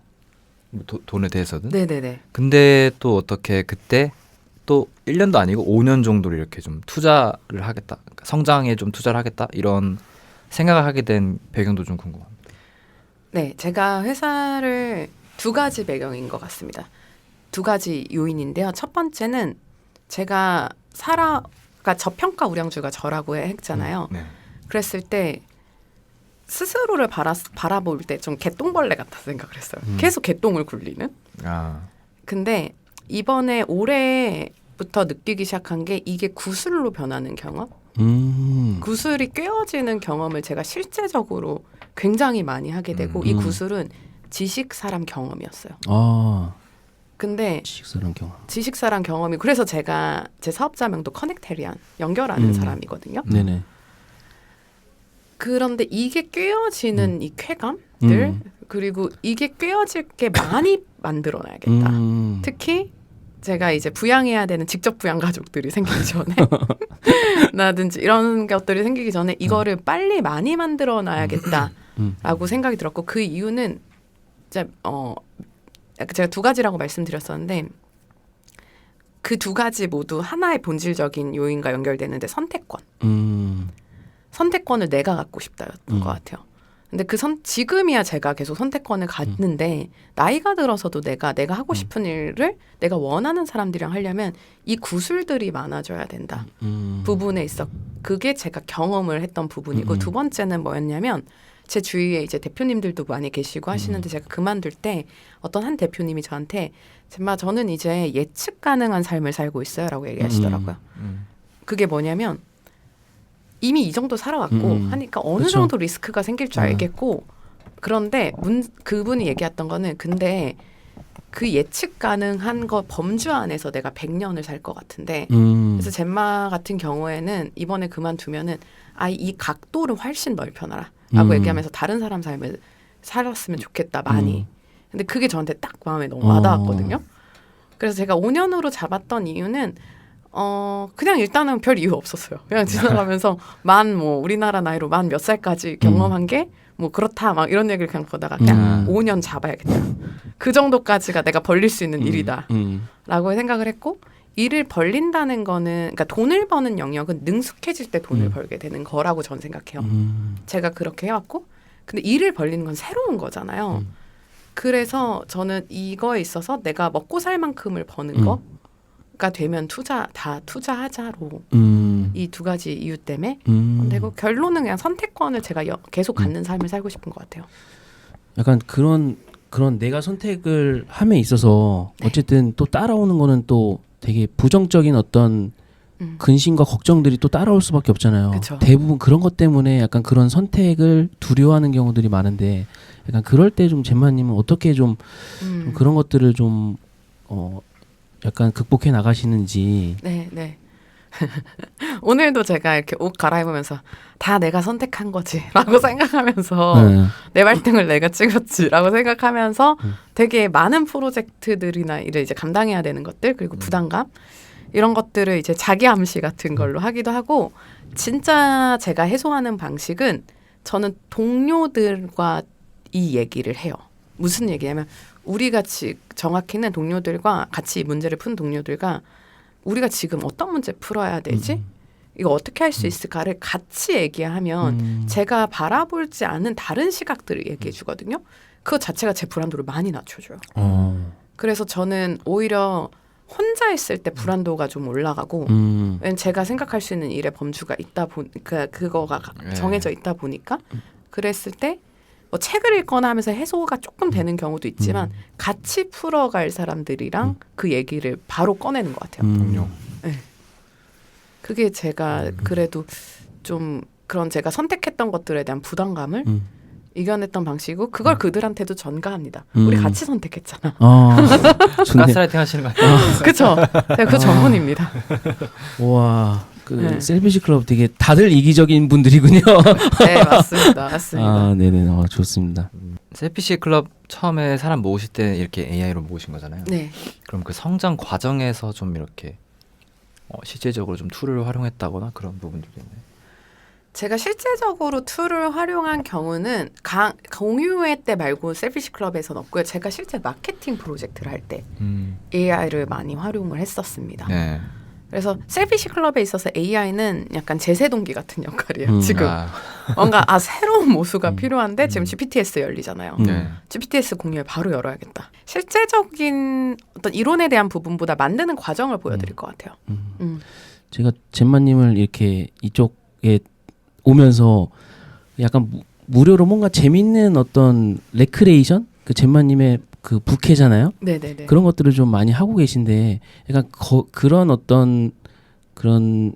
Speaker 2: 뭐 돈에 대해서든.
Speaker 1: 네네네.
Speaker 2: 근데 또 어떻게 그때 또 1년도 아니고 5년 정도를 이렇게 좀 투자를 하겠다. 그러니까 성장에 좀 투자를 하겠다. 이런 생각을 하게 된 배경도 좀 궁금합니다.
Speaker 1: 네, 제가 회사를 두 가지 배경인 것 같습니다. 두 가지 요인인데요. 첫 번째는 제가 그러니까 저평가 우량주가 저라고 했잖아요.
Speaker 2: 네.
Speaker 1: 그랬을 때 스스로를 바라볼 때 좀 개똥벌레 같다 생각을 했어요. 계속 개똥을 굴리는.
Speaker 2: 아.
Speaker 1: 근데 이번에 올해부터 느끼기 시작한 게 이게 구슬로 변하는 경험? 구슬이 꿰어지는 경험을 제가 실제적으로 굉장히 많이 하게 되고 이 구슬은 지식사람 경험이었어요.
Speaker 3: 아,
Speaker 1: 근데
Speaker 3: 식사랑 경험.
Speaker 1: 지식사람 경험이 그래서 제가 제 사업자명도 커넥테리안 연결하는 사람이거든요.
Speaker 3: 네네.
Speaker 1: 그런데 이게 꿰어지는 이 쾌감들 그리고 이게 꿰어질 게 많이 만들어놔야겠다. 특히 제가 이제 부양해야 되는 직접 부양 가족들이 생기기 전에 나든지 이런 것들이 생기기 전에 이거를 빨리 많이 만들어놔야겠다라고 생각이 들었고 그 이유는 이제 제가 두 가지라고 말씀드렸었는데 그 두 가지 모두 하나의 본질적인 요인과 연결되는데 선택권. 선택권을 내가 갖고 싶다였던 것 같아요. 근데 지금이야 제가 계속 선택권을 갖는데 나이가 들어서도 내가 하고 싶은 일을 내가 원하는 사람들이랑 하려면 이 구슬들이 많아져야 된다. 부분에 있어 그게 제가 경험을 했던 부분이고 두 번째는 뭐였냐면 제 주위에 이제 대표님들도 많이 계시고 하시는데 제가 그만둘 때 어떤 한 대표님이 저한테 정말 저는 이제 예측 가능한 삶을 살고 있어요라고 얘기하시더라고요. 그게 뭐냐면 이미 이 정도 살아왔고 하니까 어느
Speaker 3: 그쵸.
Speaker 1: 정도 리스크가 생길 줄 알겠고 그런데 그분이 얘기했던 거는 근데 그 예측 가능한 거 범주 안에서 내가 100년을 살 것 같은데 그래서 젬마 같은 경우에는 이번에 그만두면은 이 각도를 훨씬 넓혀놔라 라고 얘기하면서 다른 사람 삶을 살았으면 좋겠다 많이 근데 그게 저한테 딱 마음에 너무 와닿았거든요. 그래서 제가 5년으로 잡았던 이유는 그냥 일단은 별 이유 없었어요. 그냥 지나가면서 우리나라 나이로 만 몇 살까지 경험한 게 뭐 그렇다 막 이런 얘기를 그냥 보다가 그냥 5년 잡아야겠다. 그 정도까지가 내가 벌릴 수 있는 일이다. 라고 생각을 했고 일을 벌린다는 거는 그러니까 돈을 버는 영역은 능숙해질 때 돈을 벌게 되는 거라고 저는 생각해요. 제가 그렇게 해왔고 근데 일을 벌리는 건 새로운 거잖아요. 그래서 저는 이거에 있어서 내가 먹고 살 만큼을 버는 거가 되면 투자하자로 이 두 가지 이유 때문에 그리고 결론은 그냥 선택권을 제가 계속 갖는 삶을 살고 싶은 것 같아요.
Speaker 3: 약간 그런 내가 선택을 함에 있어서 어쨌든 또 따라오는 거는 또 되게 부정적인 어떤 근심과 걱정들이 또 따라올 수밖에 없잖아요.
Speaker 1: 그쵸.
Speaker 3: 대부분 그런 것 때문에 약간 그런 선택을 두려워하는 경우들이 많은데 약간 그럴 때 좀 젬마님은 어떻게 좀 그런 것들을 좀 약간 극복해 나가시는지.
Speaker 1: 네. 오늘도 제가 이렇게 옷 갈아입으면서 다 내가 선택한 거지라고 생각하면서 내 발등을 내가 찍었지라고 생각하면서 되게 많은 프로젝트들이나 일을 이제 감당해야 되는 것들 그리고 부담감 이런 것들을 이제 자기 암시 같은 걸로 하기도 하고 진짜 제가 해소하는 방식은 저는 동료들과 이 얘기를 해요. 무슨 얘기냐면 우리 같이 정확히는 동료들과 같이 이 문제를 푼 동료들과 우리가 지금 어떤 문제 풀어야 되지? 이거 어떻게 할 수 있을까를 같이 얘기하면 제가 바라보지 않은 다른 시각들을 얘기해 주거든요. 그거 자체가 제 불안도를 많이 낮춰줘요. 그래서 저는 오히려 혼자 있을 때 불안도가 좀 올라가고 왜냐면 제가 생각할 수 있는 일의 범주가 있다 보니까 그거가 정해져 있다 보니까 그랬을 때 뭐 책을 읽거나 하면서 해소가 조금 되는 경우도 있지만 같이 풀어갈 사람들이랑 그 얘기를 바로 꺼내는 것 같아요. 네. 그게 제가 그래도 좀 그런 제가 선택했던 것들에 대한 부담감을 이겨냈던 방식이고 그걸 그들한테도 전가합니다. 우리 같이 선택했잖아.
Speaker 3: 좋네.
Speaker 2: 가스라이팅 하시는 거 아니에요?
Speaker 1: 그쵸? 제가 그 전문입니다.
Speaker 3: 와, 그
Speaker 1: 네.
Speaker 3: 셀피시 클럽 되게 다들 이기적인 분들이군요.
Speaker 1: 네, 맞습니다. 맞습니다.
Speaker 3: 아, 네네, 좋습니다.
Speaker 2: 셀피시 클럽 처음에 사람 모으실 때 이렇게 AI로 모으신 거잖아요.
Speaker 1: 네.
Speaker 2: 그럼 그 성장 과정에서 좀 이렇게 실제적으로 좀 툴을 활용했다거나 그런 부분들이 있나요?
Speaker 1: 제가 실제적으로 툴을 활용한 경우는 공유회 때 말고 셀피시 클럽에서는 없고요. 제가 실제 마케팅 프로젝트를 할 때 AI를 많이 활용을 했었습니다.
Speaker 2: 네.
Speaker 1: 그래서 셀피시 클럽에 있어서 AI는 약간 제세동기 같은 역할이에요. 지금
Speaker 2: 아,
Speaker 1: 뭔가 새로운 모수가 필요한데 지금 GPTS 열리잖아요.
Speaker 2: 네.
Speaker 1: GPTS 공유회 바로 열어야겠다. 실제적인 어떤 이론에 대한 부분보다 만드는 과정을 보여드릴 것 같아요.
Speaker 3: 제가 젠마님을 이렇게 이쪽에 오면서 약간 무료로 뭔가 재밌는 어떤 레크레이션? 그 젠마님의 그 부캐잖아요.
Speaker 1: 네네네.
Speaker 3: 그런 것들을 좀 많이 하고 계신데 약간 그런 어떤 그런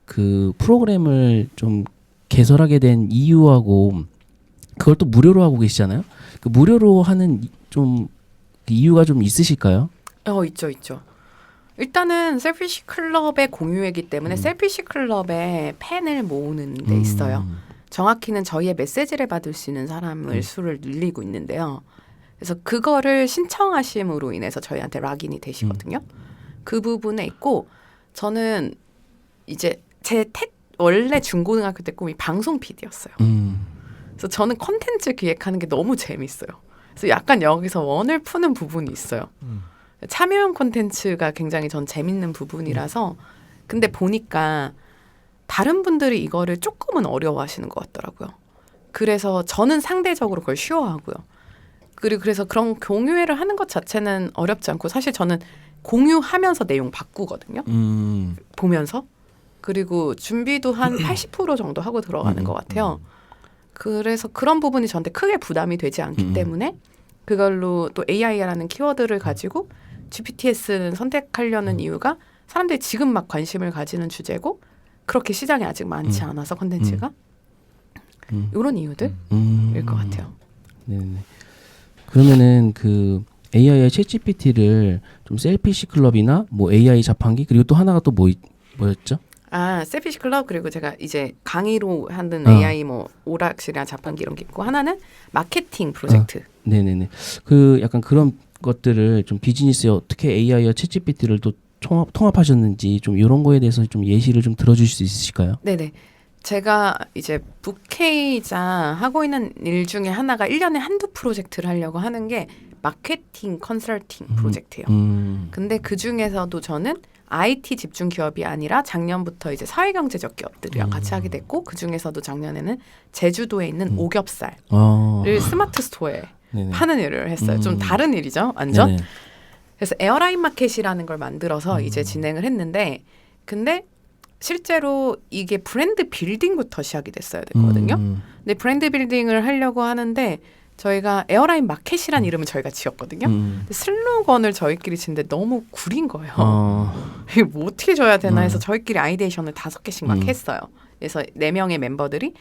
Speaker 3: 그 프로그램을 좀 개설하게 된 이유하고 그걸 또 무료로 하고 계시잖아요. 그 무료로 하는 좀 이유가 좀 있으실까요?
Speaker 1: 있죠. 일단은 셀피시 클럽의 공유회이기 때문에 셀피시 클럽의 팬을 모으는 데 있어요. 정확히는 저희의 메시지를 받을 수 있는 사람을 수를 늘리고 있는데요. 그래서 그거를 신청하심으로 인해서 저희한테 락인이 되시거든요. 그 부분에 있고 저는 이제 원래 중고등학교 때 꿈이 방송 PD였어요. 그래서 저는 콘텐츠 기획하는 게 너무 재밌어요. 그래서 약간 여기서 원을 푸는 부분이 있어요. 참여형 콘텐츠가 굉장히 전 재밌는 부분이라서 근데 보니까 다른 분들이 이거를 조금은 어려워하시는 것 같더라고요. 그래서 저는 상대적으로 그걸 쉬워하고요. 그리고 그래서 그런 공유회를 하는 것 자체는 어렵지 않고 사실 저는 공유하면서 내용 바꾸거든요. 보면서. 그리고 준비도 한 80% 정도 하고 들어가는 것 같아요. 그래서 그런 부분이 저한테 크게 부담이 되지 않기 때문에 그걸로 또 AI라는 키워드를 가지고 GPTS는 선택하려는 이유가 사람들이 지금 막 관심을 가지는 주제고 그렇게 시장이 아직 많지 않아서 콘텐츠가 이런 이유들일 것 같아요.
Speaker 3: 네. 그러면은 그 AI와 챗GPT를 좀 셀피시 클럽이나 뭐 AI 자판기 그리고 또 하나가 또 뭐였죠?
Speaker 1: 셀피시 클럽 그리고 제가 이제 강의로 하는 AI 뭐 오락실이나 자판기 이런 게 있고 하나는 마케팅 프로젝트.
Speaker 3: 네네네. 그 약간 그런 것들을 좀 비즈니스에 어떻게 AI와 챗GPT를 또 통합하셨는지 좀 이런 거에 대해서 좀 예시를 좀 들어주실 수 있으실까요?
Speaker 1: 네네. 제가 이제 부캐이자 하고 있는 일 중에 하나가 1년에 한두 프로젝트를 하려고 하는 게 마케팅 컨설팅 프로젝트예요. 근데 그 중에서도 저는 IT 집중 기업이 아니라 작년부터 이제 사회경제적 기업들이랑 같이 하게 됐고 그 중에서도 작년에는 제주도에 있는 오겹살을 스마트 스토어에
Speaker 3: 네네.
Speaker 1: 파는 일을 했어요. 좀 다른 일이죠, 완전.
Speaker 3: 네네.
Speaker 1: 그래서 에어라인 마켓이라는 걸 만들어서 이제 진행을 했는데 근데 실제로 이게 브랜드 빌딩부터 시작이 됐어야 됐거든요. 근데 브랜드 빌딩을 하려고 하는데 저희가 에어라인 마켓이란 이름을 저희가 지었거든요. 근데 슬로건을 저희끼리 짓는데 너무 구린 거예요. 이게 뭐 어떻게 줘야 되나 해서 저희끼리 아이데이션을 5개씩 막 했어요. 그래서 4명의 멤버들이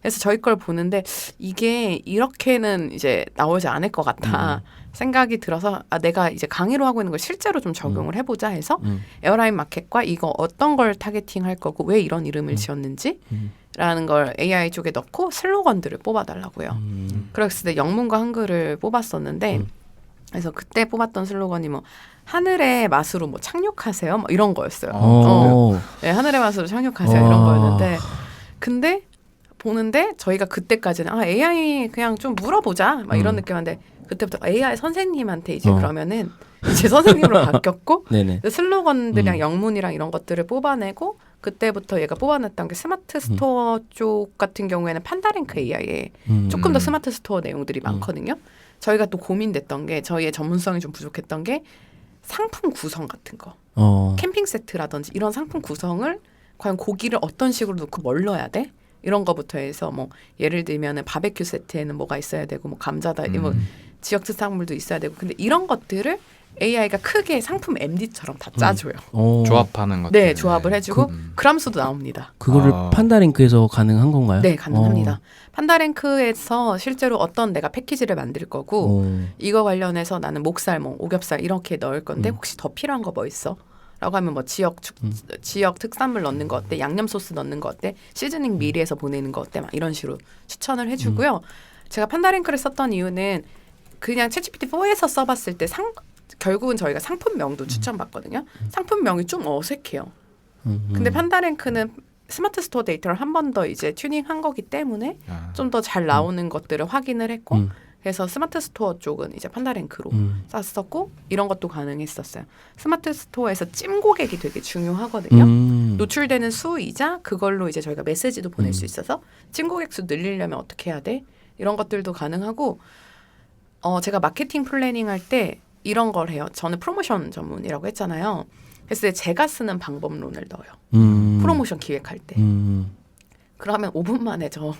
Speaker 1: 그래서 저희 걸 보는데 이게 이렇게는 이제 나오지 않을 것 같아 생각이 들어서 내가 이제 강의로 하고 있는 걸 실제로 좀 적용을 해보자 해서 에어라인 마켓과 이거 어떤 걸 타겟팅 할 거고 왜 이런 이름을 지었는지 라는 걸 AI 쪽에 넣고 슬로건들을 뽑아달라고요. 그랬을 때 영문과 한글을 뽑았었는데 그래서 그때 뽑았던 슬로건이 뭐 하늘의 맛으로 뭐 착륙하세요 뭐 이런 거였어요. 네, 하늘의 맛으로 착륙하세요 이런 거였는데 근데 보는데 저희가 그때까지는 AI 그냥 좀 물어보자 막 이런 느낌인데 그때부터 AI 선생님한테 이제 그러면은 이제 선생님으로 바뀌었고 슬로건들이랑 영문이랑 이런 것들을 뽑아내고 그때부터 얘가 뽑아냈던 게 스마트 스토어 쪽 같은 경우에는 판다랭크 AI에 조금 더 스마트 스토어 내용들이 많거든요. 저희가 또 고민됐던 게 저희의 전문성이 좀 부족했던 게 상품 구성 같은 거 캠핑 세트라든지 이런 상품 구성을 과연 고기를 어떤 식으로 넣고 뭘 넣어야 돼? 이런 거부터 해서 뭐 예를 들면은 바베큐 세트에는 뭐가 있어야 되고 뭐 감자다 뭐 지역 특산물도 있어야 되고 근데 이런 것들을 AI가 크게 상품 MD처럼 다 짜줘요.
Speaker 2: 조합하는 것.
Speaker 1: 네, 조합을 해주고 그람수도 나옵니다.
Speaker 3: 그거를 판다랭크에서 가능한 건가요?
Speaker 1: 네, 가능합니다. 판다랭크에서 실제로 어떤 내가 패키지를 만들 거고 이거 관련해서 나는 목살, 뭐 오겹살 이렇게 넣을 건데 혹시 더 필요한 거 뭐 있어? 라고 하면 뭐 지역 특산물 넣는 거 어때? 양념 소스 넣는 거 어때? 시즈닝 미리 해서 보내는 거 어때? 막 이런 식으로 추천을 해주고요. 제가 판다랭크를 썼던 이유는 그냥 챗GPT4에서 써봤을 때 결국은 저희가 상품명도 추천받거든요. 상품명이 좀 어색해요. 근데 판다랭크는 스마트 스토어 데이터를 한 번 더 이제 튜닝한 거기 때문에 좀 더 잘 나오는 것들을 확인을 했고 그래서 스마트 스토어 쪽은 이제 판다랭크로 쌌었고 이런 것도 가능했었어요. 스마트 스토어에서 찜 고객이 되게 중요하거든요. 노출되는 수이자 그걸로 이제 저희가 메시지도 보낼 수 있어서 찜 고객 수 늘리려면 어떻게 해야 돼? 이런 것들도 가능하고 제가 마케팅 플래닝 할 때 이런 걸 해요. 저는 프로모션 전문이라고 했잖아요. 그래서 제가 쓰는 방법론을 넣어요. 프로모션 기획할 때. 그러면 5분 만에 저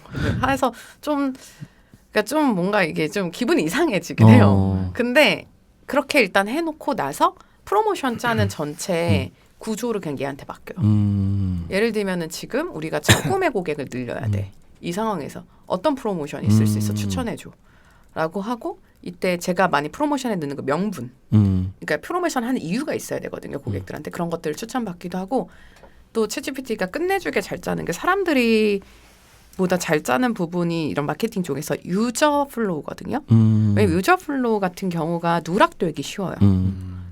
Speaker 1: 해서 그러니까 좀 뭔가 이게 좀 기분이 이상해지긴 해요. 근데 그렇게 일단 해놓고 나서 프로모션 짜는 전체 구조를 그냥 얘한테 맡겨요. 예를 들면은 지금 우리가 첫 구매 고객을 늘려야 돼. 이 상황에서 어떤 프로모션이 있을 수 있어? 추천해줘. 라고 하고 이때 제가 많이 프로모션에 넣는 거 명분. 그러니까 프로모션 하는 이유가 있어야 되거든요. 고객들한테. 그런 것들을 추천받기도 하고 또 챗GPT가 끝내주게 잘 짜는 게 사람들이 보다 잘 짜는 부분이 이런 마케팅 쪽에서 유저 플로우거든요. 왜냐면 유저 플로우 같은 경우가 누락되기 쉬워요.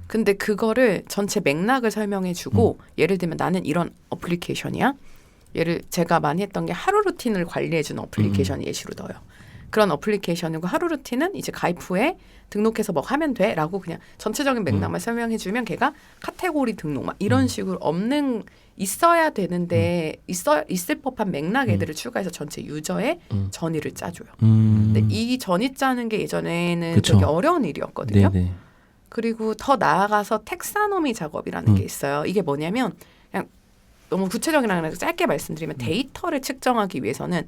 Speaker 1: 근데 그거를 전체 맥락을 설명해주고 예를 들면 나는 이런 어플리케이션이야. 제가 많이 했던 게 하루 루틴을 관리해주는 어플리케이션 예시로 넣어요. 그런 어플리케이션이고 하루 루틴은 이제 가입 후에 등록해서 뭐 하면 돼 라고 그냥 전체적인 맥락만 설명해주면 걔가 카테고리 등록 막 이런 식으로 있어야 되는데 있을 법한 맥락 애들을 추가해서 전체 유저의 전의를 짜줘요. 근데 이 전의 짜는 게 예전에는
Speaker 3: 그쵸.
Speaker 1: 되게 어려운 일이었거든요.
Speaker 3: 네네.
Speaker 1: 그리고 더 나아가서 텍사노미 작업이라는 게 있어요. 이게 뭐냐면 그냥 너무 구체적이라고 짧게 말씀드리면 데이터를 측정하기 위해서는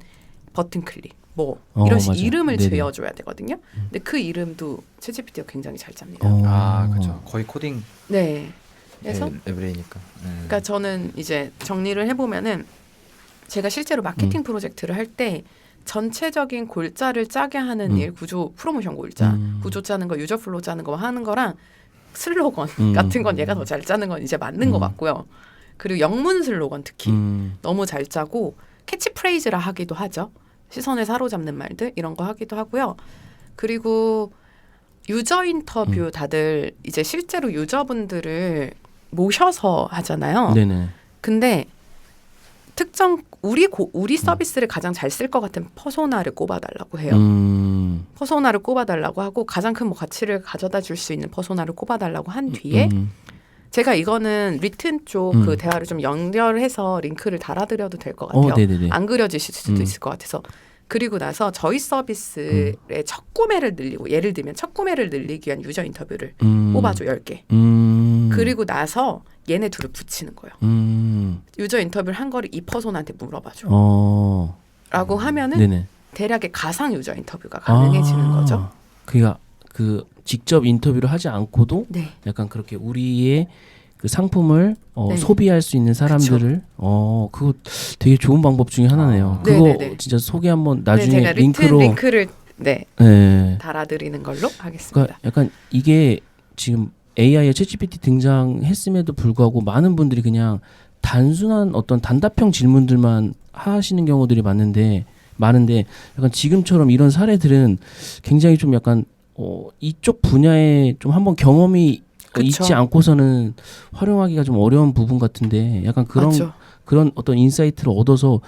Speaker 1: 버튼 클릭 뭐 이런 식 이름을
Speaker 3: 네네.
Speaker 1: 지어줘야 되거든요. 근데 그 이름도 챗GPT가 굉장히 잘 짭니다.
Speaker 2: 그렇죠. 거의 코딩
Speaker 1: 네. 그래서
Speaker 2: 레벨이니까.
Speaker 1: 그러니까 저는 이제 정리를 해보면은 제가 실제로 마케팅 프로젝트를 할 때 전체적인 골자를 짜게 하는 일 구조 프로모션 골자 구조 짜는 거 유저 플로우 짜는 거 하는 거랑 슬로건 같은 건 얘가 더 잘 짜는 건 이제 맞는 것 같고요. 그리고 영문 슬로건 특히 너무 잘 짜고 캐치프레이즈라 하기도 하죠. 시선을 사로잡는 말들 이런 거 하기도 하고요. 그리고 유저 인터뷰 다들 이제 실제로 유저분들을 모셔서 하잖아요.
Speaker 3: 네네.
Speaker 1: 근데 특정 우리 서비스를 가장 잘 쓸 것 같은 퍼소나를 꼽아달라고 해요. 퍼소나를 꼽아달라고 하고 가장 큰 뭐 가치를 가져다 줄 수 있는 퍼소나를 꼽아달라고 한 뒤에 제가 이거는 리튼 쪽 그 대화를 좀 연결해서 링크를 달아드려도 될 것 같아요.
Speaker 3: 네네네.
Speaker 1: 안 그려지실 수도 있을 것 같아서. 그리고 나서 저희 서비스의 첫 구매를 늘리고 예를 들면 첫 구매를 늘리기 위한 유저 인터뷰를 뽑아줘 10개. 그리고 나서 얘네 둘을 붙이는 거예요. 유저 인터뷰를 한 거를 이 퍼소나한테 물어봐줘. 라고 하면은
Speaker 3: 네네.
Speaker 1: 대략의 가상 유저 인터뷰가 가능해지는 거죠.
Speaker 3: 그러니까 그 직접 인터뷰를 하지 않고도
Speaker 1: 네.
Speaker 3: 약간 그렇게 우리의 그 상품을
Speaker 1: 네.
Speaker 3: 소비할 수 있는 사람들을 그거 되게 좋은 방법 중에 하나네요. 그거
Speaker 1: 네네네.
Speaker 3: 진짜 소개 한번
Speaker 1: 네,
Speaker 3: 나중에
Speaker 1: 제가 링크를 네, 달아드리는 걸로 하겠습니다.
Speaker 3: 그러니까 약간 이게 지금 AI의 챗GPT 등장했음에도 불구하고 많은 분들이 그냥 단순한 어떤 단답형 질문들만 하시는 경우들이 많은데 약간 지금처럼 이런 사례들은 굉장히 좀 약간 이쪽 분야에 좀 한번 경험이
Speaker 1: 그쵸.
Speaker 3: 있지 않고서는 활용하기가 좀 어려운 부분 같은데 약간 그런 어떤 인사이트를 얻어서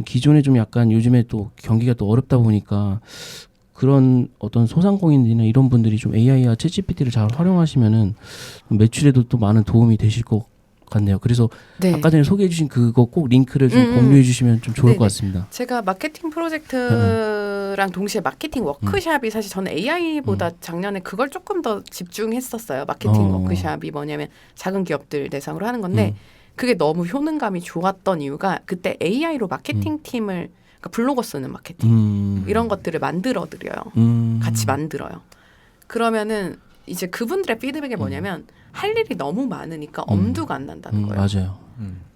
Speaker 3: 기존에 좀 약간 요즘에 또 경기가 또 어렵다 보니까 그런 어떤 소상공인들이나 이런 분들이 좀 AI와 챗GPT를 잘 활용하시면은 매출에도 또 많은 도움이 되실 것 같네요. 그래서
Speaker 1: 네.
Speaker 3: 아까 전에 소개해 주신 그거 꼭 링크를 좀 공유해 주시면 좀 좋을
Speaker 1: 네네.
Speaker 3: 것 같습니다.
Speaker 1: 제가 마케팅 프로젝트랑 동시에 마케팅 워크샵이 사실 저는 AI보다 작년에 그걸 조금 더 집중했었어요. 마케팅 워크샵이 뭐냐면 작은 기업들 대상으로 하는 건데 그게 너무 효능감이 좋았던 이유가 그때 AI로 마케팅 팀을 그러니까 블로거 쓰는 마케팅 이런 것들을 만들어 드려요. 같이 만들어요. 그러면은 이제 그분들의 피드백이 뭐냐면 할 일이 너무 많으니까 엄두가 안 난다는 거예요.
Speaker 3: 맞아요.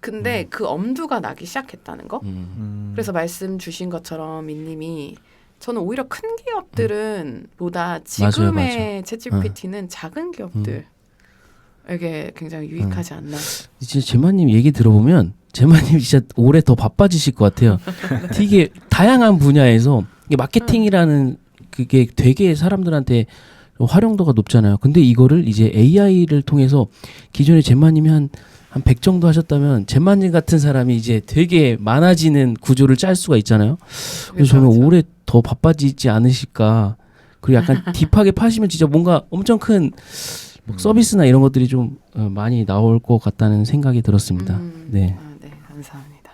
Speaker 1: 근데 그 엄두가 나기 시작했다는 거. 그래서 말씀 주신 것처럼 민님이 저는 오히려 큰 기업들은 보다 지금의 챗GPT는 작은 기업들에게 굉장히 유익하지 않나.
Speaker 3: 진짜 제마님 얘기 들어보면 제마님 진짜 올해 더 바빠지실 것 같아요. 되게 다양한 분야에서 이게 마케팅이라는 그게 되게 사람들한테 활용도가 높잖아요. 근데 이거를 이제 AI를 통해서 기존에 제마님이 한 100 정도 하셨다면 제마님 같은 사람이 이제 되게 많아지는 구조를 짤 수가 있잖아요. 그래서 저는 올해 더 바빠지지 않으실까. 그리고 약간 딥하게 파시면 진짜 뭔가 엄청 큰 서비스나 이런 것들이 좀 많이 나올 것 같다는 생각이 들었습니다. 네.
Speaker 1: 네, 감사합니다.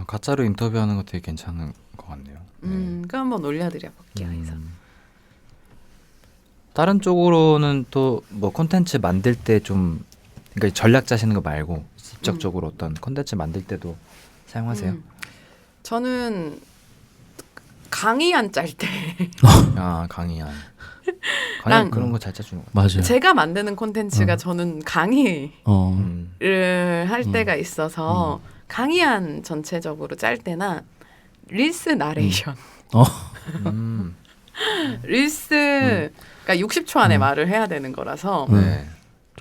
Speaker 2: 가짜로 인터뷰하는 거 되게 괜찮은 것 같네요.
Speaker 1: 그 한번 올려드려 볼게요. 그래서.
Speaker 2: 다른 쪽으로는 또 뭐 콘텐츠 만들 때 좀 그러니까 전략 짜시는 거 말고 직접적으로 어떤 콘텐츠 만들 때도 사용하세요?
Speaker 1: 저는 강의안 짤 때
Speaker 2: 강의안 그런 거 잘 짜주는 것 같아요.
Speaker 3: 맞아요.
Speaker 1: 제가 만드는 콘텐츠가 저는 강의를 할 때가 있어서 강의안 전체적으로 짤 때나 릴스 나레이션 릴스 그러니까 60초 안에 말을 해야 되는 거라서
Speaker 2: 네.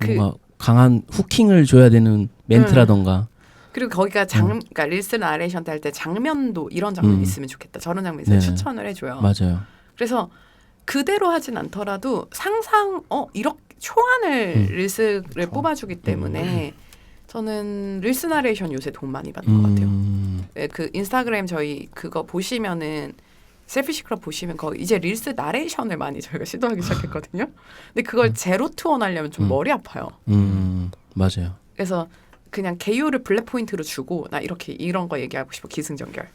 Speaker 3: 뭔가 강한 후킹을 줘야 되는 멘트라던가
Speaker 1: 그리고 거기가 그러니까 릴스 나레이션 할 때 장면도 이런 장면 있으면 좋겠다. 저런 장면 있으면 추천을 해줘요.
Speaker 3: 맞아요.
Speaker 1: 그래서 그대로 하진 않더라도 상상 이렇게 초안을 릴스를 뽑아주기 때문에 저는 릴스 나레이션 요새 돈 많이 받는 것 같아요. 네, 그 인스타그램 저희 그거 보시면은 셀피시 클럽 보시면 거기 이제 릴스 나레이션을 많이 저희가 시도하기 시작했거든요. 근데 그걸 제로 투 원 하려면 좀 머리 아파요.
Speaker 3: 맞아요.
Speaker 1: 그래서 그냥 개요를 블랙 포인트로 주고 나 이렇게 이런 거 얘기하고 싶어. 기승전결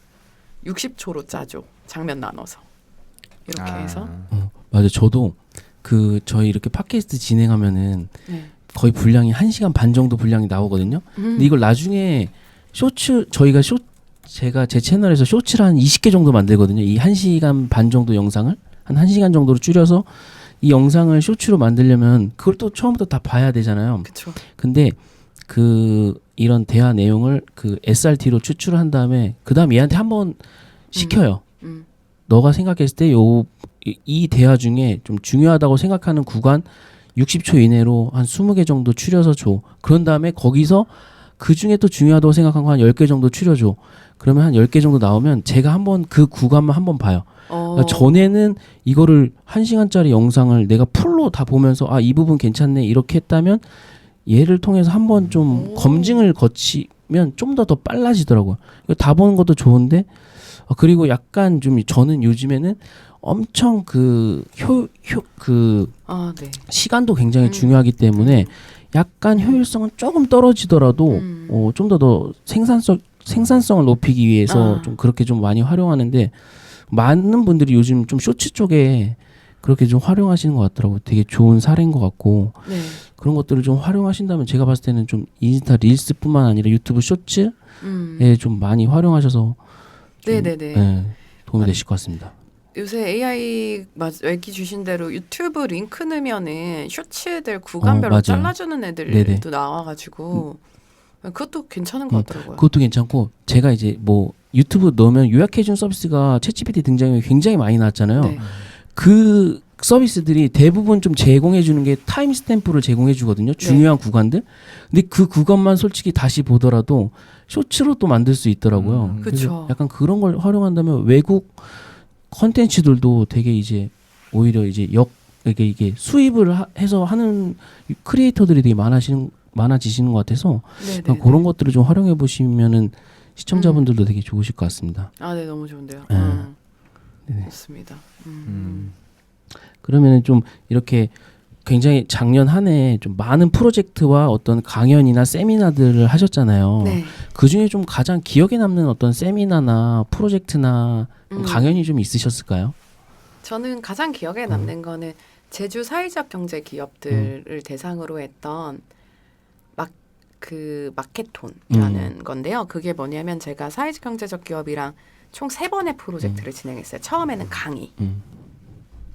Speaker 1: 60초로 짜줘. 장면 나눠서 이렇게 해서
Speaker 3: 맞아요. 저도 그 저희 이렇게 팟캐스트 진행하면은 거의 분량이 1시간 반 정도 분량이 나오거든요. 근데 이걸 나중에 쇼츠 제가 제 채널에서 쇼츠를 한 20개 정도 만들거든요. 이 1시간 반 정도 영상을 한 1시간 정도로 줄여서 이 영상을 쇼츠로 만들려면 그걸 또 처음부터 다 봐야 되잖아요.
Speaker 1: 그쵸. 근데
Speaker 3: 이런 대화 내용을 그 SRT로 추출을 한 다음에 그다음 얘한테 한번 시켜요. 너가 생각했을 때 이 대화 중에 좀 중요하다고 생각하는 구간 60초 이내로 한 20개 정도 추려서 줘. 그런 다음에 거기서 그 중에 또 중요하다고 생각한 거 한 10개 정도 추려줘. 그러면 한 10개 정도 나오면 제가 한번 그 구간만 한번 봐요. 그러니까 전에는 이거를 1시간짜리 영상을 내가 풀로 다 보면서 이 부분 괜찮네 이렇게 했다면 얘를 통해서 한번 좀 검증을 거치면 좀 더 빨라지더라고요. 다 보는 것도 좋은데 그리고 약간 좀 저는 요즘에는 엄청 시간도 굉장히 중요하기 때문에 약간 효율성은 조금 떨어지더라도 좀 더 생산성을 높이기 위해서 좀 그렇게 좀 많이 활용하는데 많은 분들이 요즘 좀 쇼츠 쪽에 그렇게 좀 활용하시는 것 같더라고요. 되게 좋은 사례인 것 같고 그런 것들을 좀 활용하신다면 제가 봤을 때는 좀 인스타 릴스뿐만 아니라 유튜브 쇼츠에 좀 많이 활용하셔서 좀, 도움이 되실 것 같습니다.
Speaker 1: 요새 AI 얘기 주신 대로 유튜브 링크 넣으면은 쇼츠들 구간별로 잘라주는 애들도 나와가지고 그것도 괜찮은 것 같더라고요.
Speaker 3: 그것도 괜찮고 제가 이제 뭐 유튜브 넣으면 요약해준 서비스가 챗GPT 등장이 굉장히 많이 나왔잖아요. 그 서비스들이 대부분 좀 제공해주는 게 타임 스탬프를 제공해주거든요. 중요한 구간들. 근데 그 구간만 솔직히 다시 보더라도 쇼츠로 또 만들 수 있더라고요. 그래서 약간 그런 걸 활용한다면 외국 컨텐츠들도 되게 이제 오히려 이제 이게 수입을 해서 하는 크리에이터들이 되게 많아지시는 것 같아서 그런 것들을 좀 활용해 보시면은 시청자분들도 되게 좋으실 것 같습니다.
Speaker 1: 네, 너무 좋은데요. 좋습니다.
Speaker 3: 그러면은 좀 이렇게 굉장히 작년 한 해 좀 많은 프로젝트와 어떤 강연이나 세미나들을 하셨잖아요. 그 중에 좀 가장 기억에 남는 어떤 세미나나 프로젝트나 강연이 좀 있으셨을까요?
Speaker 1: 저는 가장 기억에 남는 거는 제주 사회적 경제 기업들을 대상으로 했던 마케톤이라는 건데요. 그게 뭐냐면 제가 사회적 경제적 기업이랑 총 3번의 프로젝트를 진행했어요. 처음에는 강의.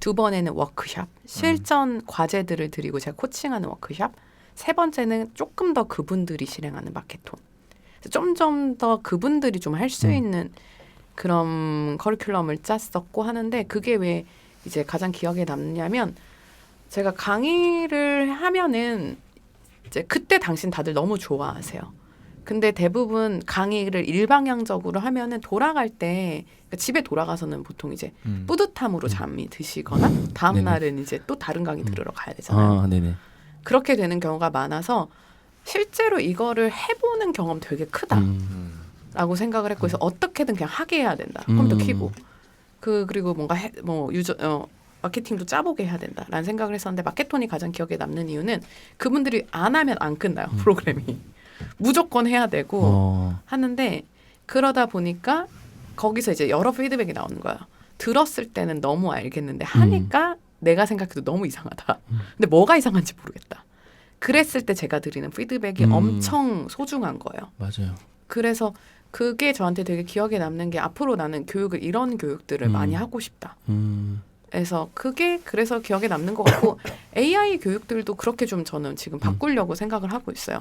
Speaker 1: 두 번에는 워크숍, 실전 과제들을 드리고 제가 코칭하는 워크숍, 세 번째는 조금 더 그분들이 실행하는 마케톤. 좀 더 그분들이 좀 할 수 있는 그런 커리큘럼을 짰었고 하는데 그게 왜 이제 가장 기억에 남냐면 제가 강의를 하면은 이제 그때 당신 다들 너무 좋아하세요. 근데 대부분 강의를 일방향적으로 하면은 돌아갈 때 그러니까 집에 돌아가서는 보통 이제 뿌듯함으로 잠이 드시거나 다음
Speaker 3: 네네.
Speaker 1: 날은 이제 또 다른 강의 들으러 가야 되잖아요.
Speaker 3: 아, 네네.
Speaker 1: 그렇게 되는 경우가 많아서 실제로 이거를 해보는 경험 되게 크다라고 생각을 했고 그래서 어떻게든 그냥 하게 해야 된다. 컴퓨터 켜고 그리고 뭔가 마케팅도 짜보게 해야 된다라는 생각을 했었는데 마케톤이 가장 기억에 남는 이유는 그분들이 안 하면 안 끝나요. 프로그램이. 무조건 해야 되고 하는데 그러다 보니까 거기서 이제 여러 피드백이 나오는 거예요. 들었을 때는 너무 알겠는데 하니까 내가 생각해도 너무 이상하다. 근데 뭐가 이상한지 모르겠다. 그랬을 때 제가 드리는 피드백이 엄청 소중한 거예요.
Speaker 3: 맞아요.
Speaker 1: 그래서 그게 저한테 되게 기억에 남는 게 앞으로 나는 교육을 이런 교육들을 많이 하고 싶다. 그래서 그게 그래서 기억에 남는 것 같고 AI 교육들도 그렇게 좀 저는 지금 바꾸려고 생각을 하고 있어요.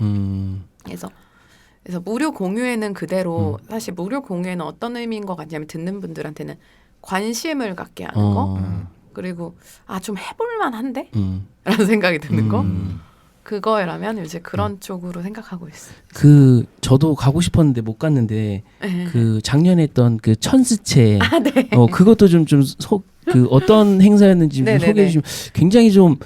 Speaker 1: 그래서 무료 공유에는 그대로 사실 무료 공유에는 어떤 의미인 것 같냐면 듣는 분들한테는 관심을 갖게 하는 거 그리고 좀 해볼만 한데? 라는 생각이 드는 거 그거라면 이제 그런 쪽으로 생각하고 있어요.
Speaker 3: 저도 가고 싶었는데 못 갔는데
Speaker 1: 네.
Speaker 3: 작년에 했던 그 천스채
Speaker 1: 네.
Speaker 3: 그것도 좀 어떤 행사였는지 좀
Speaker 1: 네네네.
Speaker 3: 소개해 주시면 굉장히 좀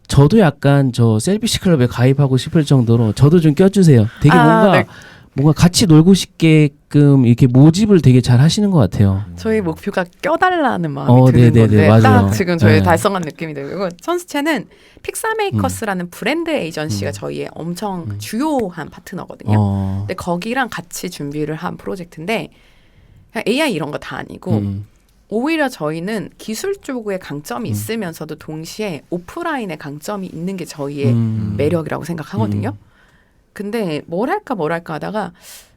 Speaker 3: 저도 약간 저 셀피시 클럽에 가입하고 싶을 정도로 저도 좀 껴주세요. 되게
Speaker 1: 네.
Speaker 3: 뭔가 같이 놀고 싶게끔 이렇게 모집을 되게 잘 하시는 것 같아요.
Speaker 1: 저희 목표가 껴달라는 마음이 드는
Speaker 3: 네네네,
Speaker 1: 건데
Speaker 3: 맞아요.
Speaker 1: 딱 지금 저희
Speaker 3: 네.
Speaker 1: 달성한 느낌이 들고 천스채는 픽사메이커스라는 브랜드 에이전시가 저희의 엄청 주요한 파트너거든요. 근데 거기랑 같이 준비를 한 프로젝트인데 그냥 AI 이런 거 다 아니고 오히려 저희는 기술 쪽에 강점이 있으면서도 동시에 오프라인에 강점이 있는 게 저희의 매력이라고 생각하거든요. 근데 뭘 할까 하다가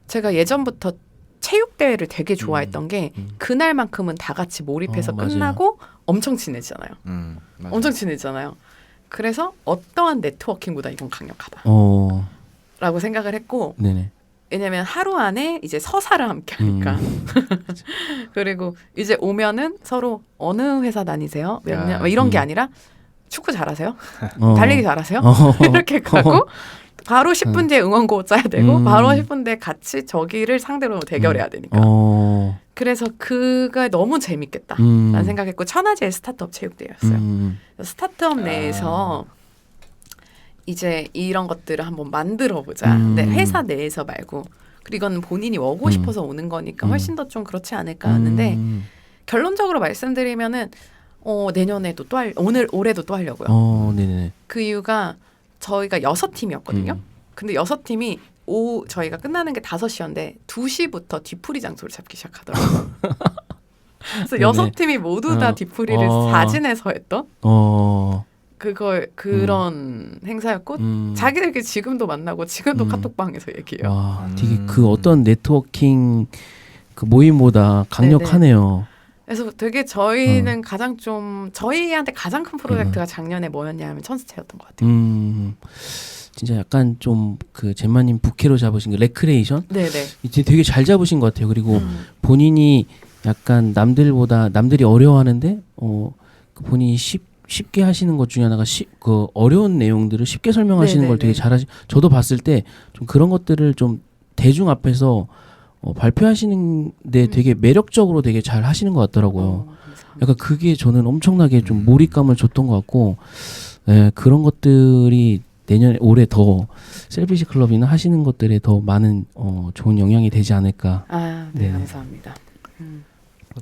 Speaker 1: 제가 예전부터 체육대회를 되게 좋아했던 게 그날만큼은 다 같이 몰입해서 끝나고 엄청 친해지잖아요. 엄청 친해지잖아요. 그래서 어떠한 네트워킹보다 이건 강력하다. 라고 생각을 했고
Speaker 3: 네네.
Speaker 1: 왜냐면 하루 안에 이제 서사를 함께 하니까 그리고 이제 오면은 서로 어느 회사 다니세요? 몇 년? 이런 게 아니라 축구 잘하세요? 달리기 잘하세요? 이렇게 가고 바로 10분 뒤에 응원고 짜야 되고 바로 10분 뒤에 같이 저기를 상대로 대결해야 되니까 그래서 그가 너무 재밌겠다 라는 생각했고 천하제일 스타트업 체육대회였어요. 스타트업 내에서 이제 이런 것들을 한번 만들어보자. 근데 회사 내에서 말고 그리고 이건 본인이 오고 싶어서 오는 거니까 훨씬 더 좀 그렇지 않을까 하는데 결론적으로 말씀드리면은 내년에도 또 올해도 또 하려고요.
Speaker 3: 네네.
Speaker 1: 그 이유가 저희가 6팀이었거든요. 근데 6팀이 저희가 끝나는 게 5시였는데 2시부터 뒤풀이 장소를 잡기 시작하더라고요. 그래서 6팀이 모두 다 뒤풀이를 사진에서 했던 그런 행사였고 자기들끼리 지금도 만나고 지금도 카톡방에서 얘기해요.
Speaker 3: 와, 되게 어떤 네트워킹 모임보다 강력하네요.
Speaker 1: 그래서 되게 저희는 가장 좀 저희한테 가장 큰 프로젝트가 작년에 뭐였냐면 천스채였던 것 같아요.
Speaker 3: 진짜 약간 좀 젠마님 부캐로 잡으신 레크레이션?
Speaker 1: 네네.
Speaker 3: 되게 잘 잡으신 것 같아요. 그리고 본인이 약간 남들이 어려워하는데 본인이 쉽게 하시는 것 중에 하나가 어려운 내용들을 쉽게 설명하시는 걸 되게 저도 봤을 때 좀 그런 것들을 좀 대중 앞에서 발표하시는데 되게 매력적으로 되게 잘 하시는 것 같더라고요. 약간 그게 저는 엄청나게 좀 몰입감을 줬던 것 같고, 그런 것들이 올해 더 셀피시 클럽이나 하시는 것들에 더 많은 좋은 영향이 되지 않을까.
Speaker 1: 네, 감사합니다.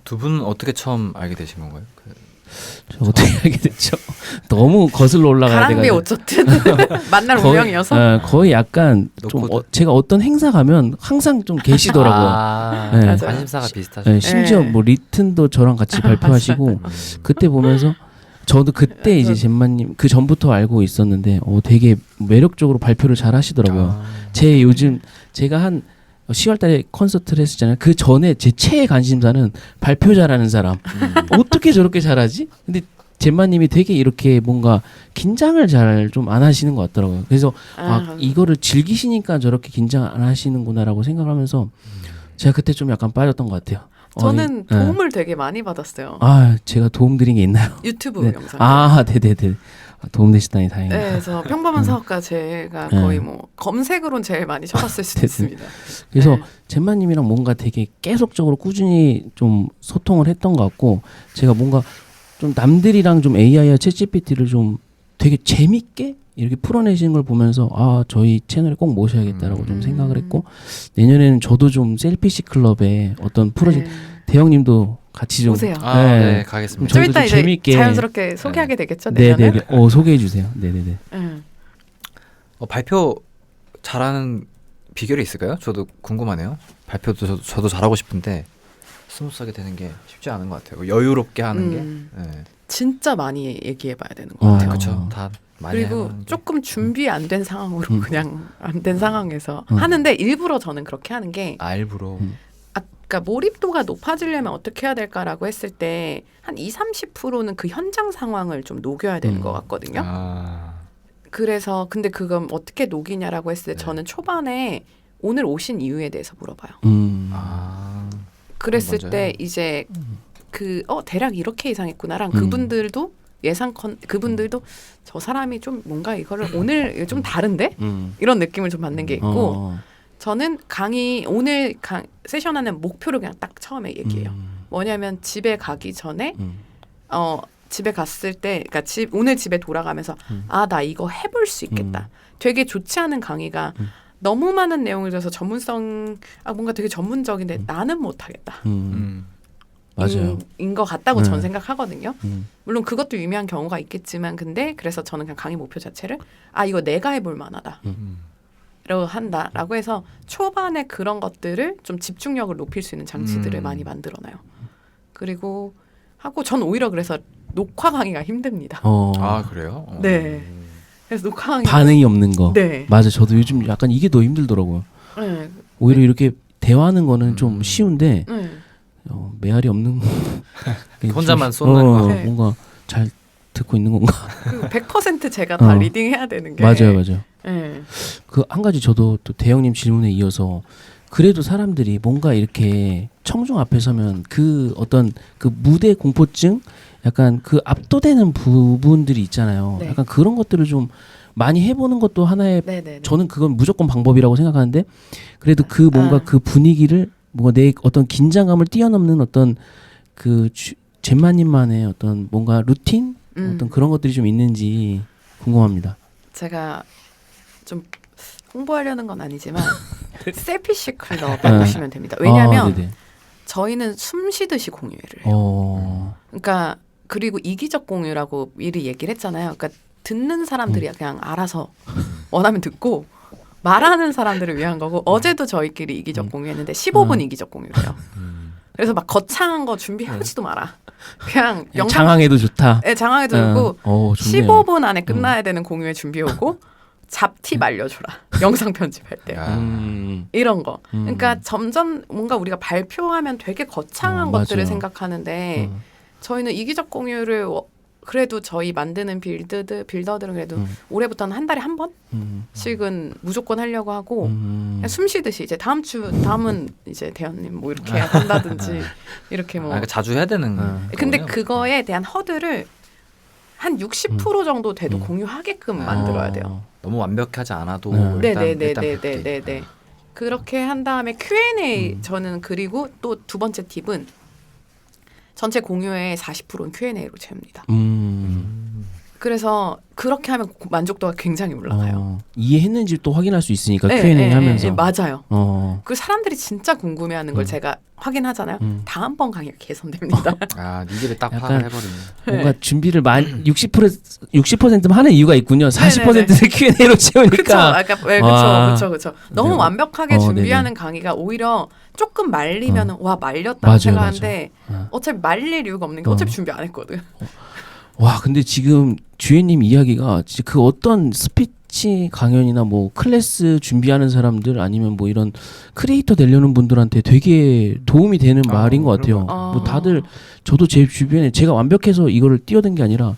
Speaker 2: 두 분은 어떻게 처음 알게 되신 건가요?
Speaker 3: 저 어떻게 알게 됐죠? 너무 거슬러 올라가야
Speaker 1: 가랑비 오쩌튼 만날 운명이어서
Speaker 3: 거의 약간 좀 제가 어떤 행사 가면 항상 좀 계시더라고요.
Speaker 2: 관심사가 비슷하죠.
Speaker 3: 심지어 리튼도 저랑 같이 발표하시고 그때 보면서 저도 그때 이제 젠마님 그 전부터 알고 있었는데 되게 매력적으로 발표를 잘 하시더라고요. 제가 한 10월달에 콘서트를 했었잖아요. 그 전에 제 최애 관심사는 발표 잘하는 사람. 어떻게 저렇게 잘하지? 근데 잼마님이 되게 이렇게 뭔가 긴장을 잘 좀 안 하시는 것 같더라고요. 그래서 이거를 즐기시니까 저렇게 긴장 안 하시는구나라고 생각하면서 제가 그때 좀 약간 빠졌던 것 같아요.
Speaker 1: 저는 도움을 되게 많이 받았어요.
Speaker 3: 아, 제가 도움 드린 게 있나요?
Speaker 1: 유튜브
Speaker 3: 네.
Speaker 1: 영상.
Speaker 3: 아, 네네네. 도움 되시다니 다행이네요.
Speaker 1: 네, 저 평범한 사업가 제가 거의 뭐 검색으로는 제일 많이 쳐봤을 수도 있습니다.
Speaker 3: 그래서
Speaker 1: 네.
Speaker 3: 잼마님이랑 뭔가 되게 계속적으로 꾸준히 좀 소통을 했던 것 같고 제가 뭔가 좀 남들이랑 좀 AI와 챗GPT를 좀 되게 재밌게 이렇게 풀어내시는 걸 보면서 아 저희 채널에 꼭 모셔야겠다라고 좀 생각을 했고 내년에는 저도 좀 셀피시 클럽에 어떤 프로젝트 대형님도 같이 좀
Speaker 1: 오세요.
Speaker 2: 네, 가겠습니다.
Speaker 1: 좀
Speaker 3: 저희도
Speaker 1: 이따
Speaker 3: 좀
Speaker 1: 이제
Speaker 3: 재밌게
Speaker 1: 자연스럽게 소개하게 되겠죠. 내년에.
Speaker 3: 네네네. 소개해 주세요. 네네네.
Speaker 2: 발표 잘하는 비결이 있을까요? 저도 궁금하네요. 발표도 저도 잘하고 싶은데 스무스하게 되는 게 쉽지 않은 것 같아요. 여유롭게 하는 게. 네.
Speaker 1: 진짜 많이 얘기해봐야 되는 것 같아요.
Speaker 2: 그렇죠. 다 많이
Speaker 1: 그리고
Speaker 2: 해보는 게.
Speaker 1: 조금 준비 안 된 상황으로 그냥 안 된 상황에서 하는데 일부러 저는 그렇게 하는 게
Speaker 2: 일부러.
Speaker 1: 아까 몰입도가 높아지려면 어떻게 해야 될까라고 했을 때 한 20-30%는 그 현장 상황을 좀 녹여야 되는 것 같거든요. 그래서 근데 그건 어떻게 녹이냐라고 했을 때 저는 초반에 오늘 오신 이유에 대해서 물어봐요. 그랬을 때 이제 대략 이렇게 예상했구나랑 그분들도 그분들도 저 사람이 좀 뭔가 이거를 오늘 좀 다른데 이런 느낌을 좀 받는 게 있고 저는 오늘 세션 하는 목표를 그냥 딱 처음에 얘기해요. 뭐냐면 집에 가기 전에 집에 갔을 때 그러니까 오늘 집에 돌아가면서 나 이거 해볼 수 있겠다. 되게 좋지 않은 강의가 너무 많은 내용을 줘서 전문성 뭔가 되게 전문적인데 나는 못하겠다.
Speaker 3: 맞아요.
Speaker 1: 인 것 같다고 저는 생각하거든요. 물론 그것도 유명한 경우가 있겠지만 근데 그래서 저는 그냥 강의 목표 자체를 이거 내가 해볼 만하다. 라고 한다라고 해서 초반에 그런 것들을 좀 집중력을 높일 수 있는 장치들을 많이 만들어놔요. 그리고 전 오히려 그래서 녹화 강의가 힘듭니다.
Speaker 2: 그래요?
Speaker 1: 네. 그래서 녹화 강의
Speaker 3: 반응이 없는 거.
Speaker 1: 네.
Speaker 3: 맞아. 저도 요즘 약간 이게 더 힘들더라고요.
Speaker 1: 네.
Speaker 3: 오히려 이렇게 대화하는 거는 좀 쉬운데
Speaker 1: 네.
Speaker 3: 메아리 없는
Speaker 2: 혼자만 쏟는 거.
Speaker 1: 네.
Speaker 3: 뭔가 잘 듣고 있는 건가?
Speaker 1: 100% 제가 다 리딩해야 되는 게
Speaker 3: 맞아요.
Speaker 1: 네.
Speaker 3: 그 한 가지 저도 또 대형님 질문에 이어서 그래도 사람들이 뭔가 이렇게 청중 앞에 서면 그 어떤 그 무대 공포증 약간 그 압도되는 부분들이 있잖아요.
Speaker 1: 네.
Speaker 3: 약간 그런 것들을 좀 많이 해보는 것도 하나의
Speaker 1: 네네네.
Speaker 3: 저는 그건 무조건 방법이라고 생각하는데 그래도 그 뭔가 그 분위기를 뭔가 내 어떤 긴장감을 뛰어넘는 어떤 그 잼마님만의 어떤 뭔가 루틴 어떤 그런 것들이 좀 있는지 궁금합니다.
Speaker 1: 제가 좀 홍보하려는 건 아니지만 셀피시 클럽에 오시면 됩니다. 왜냐하면 저희는 숨 쉬듯이 공유회를 해요. 그러니까 그리고 이기적 공유라고 미리 얘기를 했잖아요. 그러니까 듣는 사람들이 그냥 알아서 원하면 듣고 말하는 사람들을 위한 거고 어제도 저희끼리 이기적 공유했는데 15분 이기적 공유래요. 그래서 막 거창한 거 준비하지도 마라. 그냥
Speaker 3: 장황해도 좋다.
Speaker 1: 네, 장황해도 좋고 15분 안에 끝나야 되는 공유회 준비해 오고 잡팁 알려줘라. 영상 편집할 때. 이런 거. 그러니까 점점 뭔가 우리가 발표하면 되게 거창한 것들을
Speaker 3: 맞아요.
Speaker 1: 생각하는데 저희는 이기적 공유를 그래도 저희 만드는 빌더들은 그래도 올해부터는 한 달에 한 번씩은 무조건 하려고 하고 그냥 숨 쉬듯이 이제 다음은 이제 대현님 뭐 이렇게 한다든지 이렇게 뭐
Speaker 2: 그러니까 자주 해야 되는
Speaker 1: 근데
Speaker 2: 거군요.
Speaker 1: 그거에 대한 허들을 한 60% 정도 돼도 공유하게끔 만들어야 돼요.
Speaker 2: 너무 완벽하지 않아도
Speaker 1: 네네네네네네. 그렇게 한 다음에 Q&A 저는 그리고 또 두 번째 팁은 전체 공유의 40%는 Q&A로 채웁니다. 그래서 그렇게 하면 만족도가 굉장히 올라가요.
Speaker 3: 이해했는지 또 확인할 수 있으니까
Speaker 1: 네,
Speaker 3: Q&A 하면서.
Speaker 1: 맞아요. 그 사람들이 진짜 궁금해하는 걸 제가 확인하잖아요. 다음번 강의가 개선됩니다.
Speaker 2: 니들이 딱
Speaker 3: 약간
Speaker 2: 파악을 해버리네.
Speaker 3: 뭔가 준비를 60% 하는 이유가 있군요. 40%는 Q&A로 채우니까.
Speaker 1: 그렇죠. 너무 완벽하게 준비하는 강의가 오히려 조금 말리면은 말렸다고 생각하는데 어차피 말릴 이유가 없는 게 어차피 준비 안 했거든.
Speaker 3: 와 근데 지금 주혜님 이야기가 진짜 그 어떤 스피치 강연이나 뭐 클래스 준비하는 사람들 아니면 뭐 이런 크리에이터 되려는 분들한테 되게 도움이 되는 말인 것 같아요. 뭐 다들 저도 제 주변에 제가 완벽해서 이거를 뛰어든 게 아니라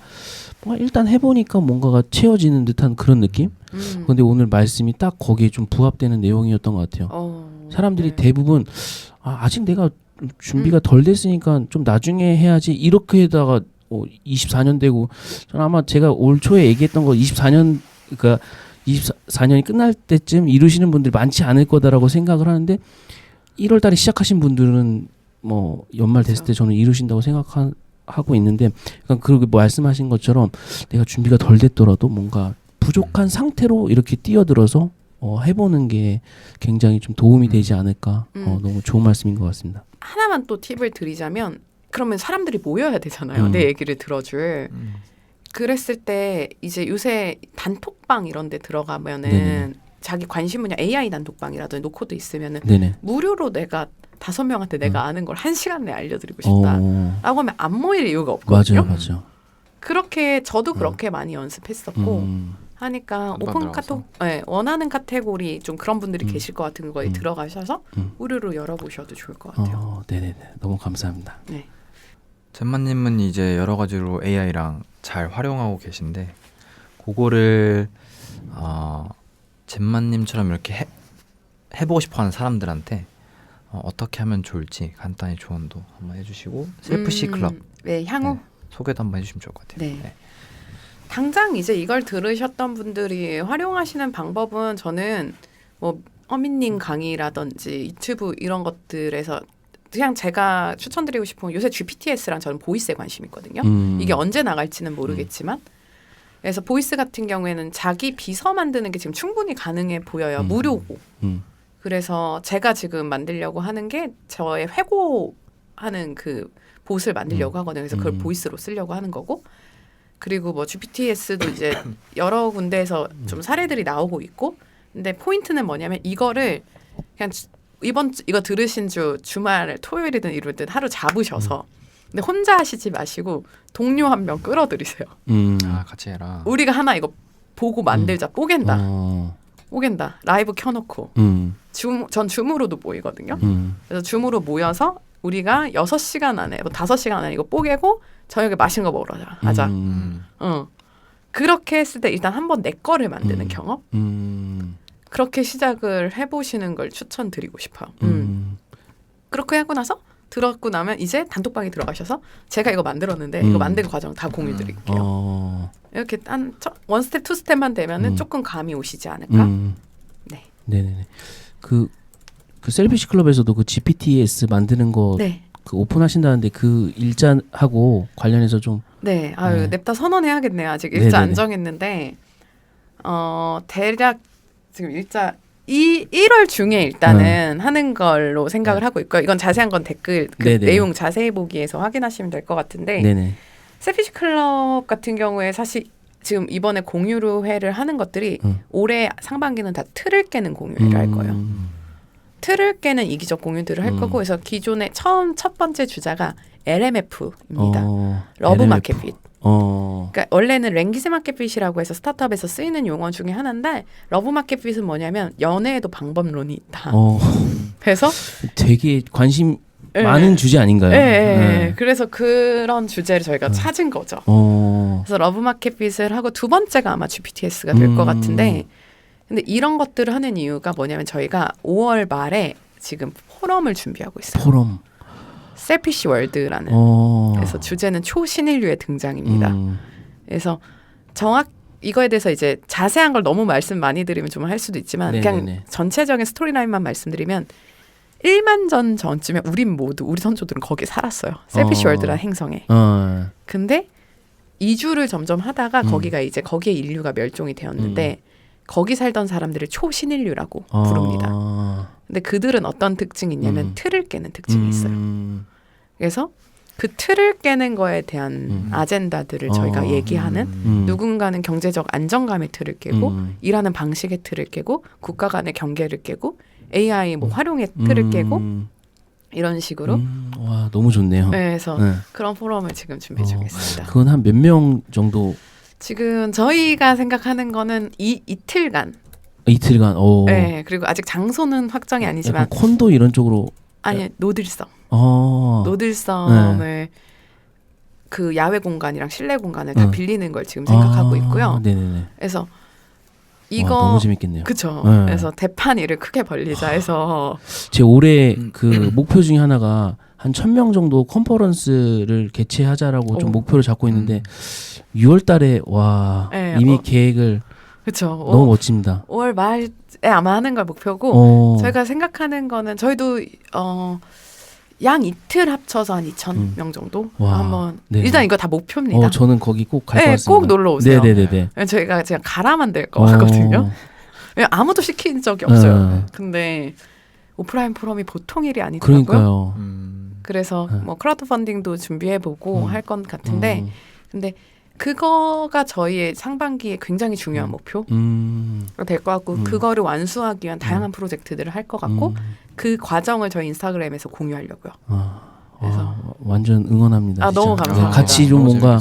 Speaker 3: 뭔가 일단 해보니까 뭔가가 채워지는 듯한 그런 느낌? 근데 오늘 말씀이 딱 거기에 좀 부합되는 내용이었던 것 같아요. 사람들이
Speaker 1: 네.
Speaker 3: 대부분 아직 내가 준비가 덜 됐으니까 좀 나중에 해야지 이렇게다가 24년 되고 저는 아마 제가 올 초에 얘기했던 거 24년 그러니까 24년이 끝날 때쯤 이루시는 분들이 많지 않을 거다라고 생각을 하는데 1월 달에 시작하신 분들은 뭐 연말 됐을 때 저는 이루신다고 생각하고 있는데 그러니까 그리고 말씀하신 것처럼 내가 준비가 덜 됐더라도 뭔가 부족한 상태로 이렇게 뛰어들어서 해보는 게 굉장히 좀 도움이 되지 않을까. 너무 좋은 말씀인 것 같습니다.
Speaker 1: 하나만 또 팁을 드리자면 그러면 사람들이 모여야 되잖아요. 내 얘기를 들어줄. 그랬을 때 이제 요새 단톡방 이런 데 들어가면은
Speaker 3: 네네.
Speaker 1: 자기 관심 분야 AI 단톡방이라든지 노코드 있으면은
Speaker 3: 네네.
Speaker 1: 무료로 내가 5명한테 내가 아는 걸 1시간 내에 알려드리고 싶다라고 하면 안 모일 이유가 없거든요.
Speaker 3: 맞아요.
Speaker 1: 그렇게 저도 그렇게 많이 연습했었고 하니까
Speaker 2: 한번
Speaker 1: 오픈
Speaker 2: 들어가서?
Speaker 1: 카톡 원하는 카테고리 좀 그런 분들이 계실 것 같은 거에 들어가셔서 무료로 열어보셔도 좋을 것 같아요.
Speaker 3: 네네네. 너무 감사합니다.
Speaker 1: 네.
Speaker 2: 젠마님은 이제 여러 가지로 AI랑 잘 활용하고 계신데 그거를 젠마님처럼 이렇게 해보고 싶어하는 사람들한테 어떻게 하면 좋을지 간단히 조언도 한번 해주시고 셀프시 클럽
Speaker 1: 네, 향후
Speaker 2: 네, 소개도 한번 해주시면 좋을 것 같아요.
Speaker 1: 네. 당장 이제 이걸 들으셨던 분들이 활용하시는 방법은 저는 뭐 어민님 강의라든지 유튜브 이런 것들에서 그냥 제가 추천드리고 싶은 요새 GPTS랑 저는 보이스에 관심 있거든요. 이게 언제 나갈지는 모르겠지만 그래서 보이스 같은 경우에는 자기 비서 만드는 게 지금 충분히 가능해 보여요. 무료고. 그래서 제가 지금 만들려고 하는 게 저의 회고하는 그 봇을 만들려고 하거든요. 그래서 그걸 보이스로 쓰려고 하는 거고 그리고 뭐 GPTS도 이제 여러 군데에서 좀 사례들이 나오고 있고 근데 포인트는 뭐냐면 이거를 그냥 이거 들으신 주말 토요일이든 일요일이든 하루 잡으셔서 근데 혼자 하시지 마시고 동료 한 명 끌어들이세요.
Speaker 2: 같이 해라.
Speaker 1: 우리가 하나 이거 보고 만들자. 뽀갠다. 라이브 켜놓고 전 줌으로도 모이거든요. 그래서 줌으로 모여서 우리가 6시간 안에 뭐 5시간 안에 이거 뽀개고 저녁에 맛있는 거 먹으러 하자. 그렇게 했을 때 일단 한번 내 거를 만드는 경험. 그렇게 시작을 해보시는 걸 추천드리고 싶어요. 그렇게 하고 나서 들었고 나면 이제 단톡방에 들어가셔서 제가 이거 만들었는데 이거 만든 과정 다 공유드릴게요. 이렇게 한 원 스텝, 투 스텝만 되면은 조금 감이 오시지 않을까? 네.
Speaker 3: 네네네. 그 셀피시 클럽에서도 그 GPTS 만드는 거
Speaker 1: 네.
Speaker 3: 그 오픈하신다는데 그 일자하고 관련해서 좀
Speaker 1: 네.
Speaker 3: 네.
Speaker 1: 냅다 선언해야겠네요. 아직 일자
Speaker 3: 네네네.
Speaker 1: 안 정했는데 대략 지금 일자 1월 중에 일단은 하는 걸로 생각을 하고 있고요. 이건 자세한 건 댓글 그
Speaker 3: 네네.
Speaker 1: 내용 자세히 보기에서 확인하시면 될 것 같은데
Speaker 3: 네네.
Speaker 1: 셀피시 클럽 같은 경우에 사실 지금 이번에 공유로 회를 하는 것들이 올해 상반기는 다 틀을 깨는 공유를 할 거예요. 틀을 깨는 이기적 공유들을 할 거고 그래서 기존의 첫 번째 주자가 LMF입니다. 러브 마켓핏. 그러니까 원래는 랭귀지 마켓핏이라고 해서 스타트업에서 쓰이는 용어 중에 하나인데 러브 마켓핏은 뭐냐면 연애에도 방법론이 있다. 그래서
Speaker 3: 되게 관심 많은 주제 아닌가요?
Speaker 1: 네. 그래서 그런 주제를 저희가 찾은 거죠. 그래서 러브 마켓핏을 하고 두 번째가 아마 GPTS가 될 것 같은데 근데 이런 것들을 하는 이유가 뭐냐면 저희가 5월 말에 지금 포럼을 준비하고 있어요.
Speaker 3: 포럼.
Speaker 1: 셀피시 월드라는. 그래서 주제는 초신인류의 등장입니다. 그래서 이거에 대해서 이제 자세한 걸 너무 말씀 많이 드리면 좀 할 수도 있지만
Speaker 3: 네네네.
Speaker 1: 그냥 전체적인 스토리라인만 말씀드리면 1만 전 전쯤에 우리 선조들은 거기에 살았어요. 셀피시 월드라는 행성에. 근데 이주를 점점 하다가 거기가 이제 거기에 인류가 멸종이 되었는데 거기 살던 사람들을 초신인류라고 부릅니다. 근데 그들은 어떤 특징이 있냐면 틀을 깨는 특징이 있어요. 그래서 그 틀을 깨는 거에 대한 아젠다들을 저희가 얘기하는 누군가는 경제적 안정감의 틀을 깨고 일하는 방식의 틀을 깨고 국가 간의 경계를 깨고 AI 뭐 활용의 틀을 깨고 이런 식으로
Speaker 3: 와 너무 좋네요.
Speaker 1: 네, 그래서 그런 포럼을 지금 준비 중에 있습니다.
Speaker 3: 그건 한 몇 명 정도
Speaker 1: 지금 저희가 생각하는 거는 이틀간.
Speaker 3: 이틀간.
Speaker 1: 네, 그리고 아직 장소는 확정이 아니지만
Speaker 3: 약간 콘도 이런 쪽으로.
Speaker 1: 아니 노들섬.
Speaker 3: 어.
Speaker 1: 노들섬을 그 야외 공간이랑 실내 공간을 다 빌리는 걸 지금 생각하고 있고요.
Speaker 3: 네네네.
Speaker 1: 그래서
Speaker 3: 와,
Speaker 1: 이거
Speaker 3: 너무 재밌겠네요.
Speaker 1: 그쵸.
Speaker 3: 네.
Speaker 1: 그래서 대판이를 크게 벌리자 해서
Speaker 3: 제 올해 그 목표 중에 하나가 한 1,000명 정도 컨퍼런스를 개최하자라고 좀 목표를 잡고 있는데 6월 달에 와
Speaker 1: 네,
Speaker 3: 이미 계획을
Speaker 1: 그쵸.
Speaker 3: 너무 멋집니다.
Speaker 1: 5월 말에 아마 하는 걸 목표고 저희가 생각하는 거는 저희도 양 이틀 합쳐서 한 2,000명 정도
Speaker 3: 와,
Speaker 1: 한번
Speaker 3: 네네.
Speaker 1: 일단 이거 다 목표입니다.
Speaker 3: 저는 거기 꼭 갈 것
Speaker 1: 네,
Speaker 3: 같습니다.
Speaker 1: 꼭 놀러 오세요.
Speaker 3: 네네네.
Speaker 1: 저희가 그냥 갈아 만들 거거든요. 아무도 시킨 적이 없어요. 근데 오프라인 포럼이 보통 일이 아니더라고요.
Speaker 3: 그러니까요.
Speaker 1: 그래서 뭐 크라우드 펀딩도 준비해보고 할 건 같은데 근데 그거가 저희의 상반기에 굉장히 중요한 목표가 될 것 같고 그거를 완수하기 위한 다양한 프로젝트들을 할 것 같고 그 과정을 저희 인스타그램에서 공유하려고요. 그래서
Speaker 3: 완전 응원합니다. 진짜.
Speaker 1: 너무 감사합니다.
Speaker 3: 같이 좀
Speaker 2: 너무
Speaker 3: 뭔가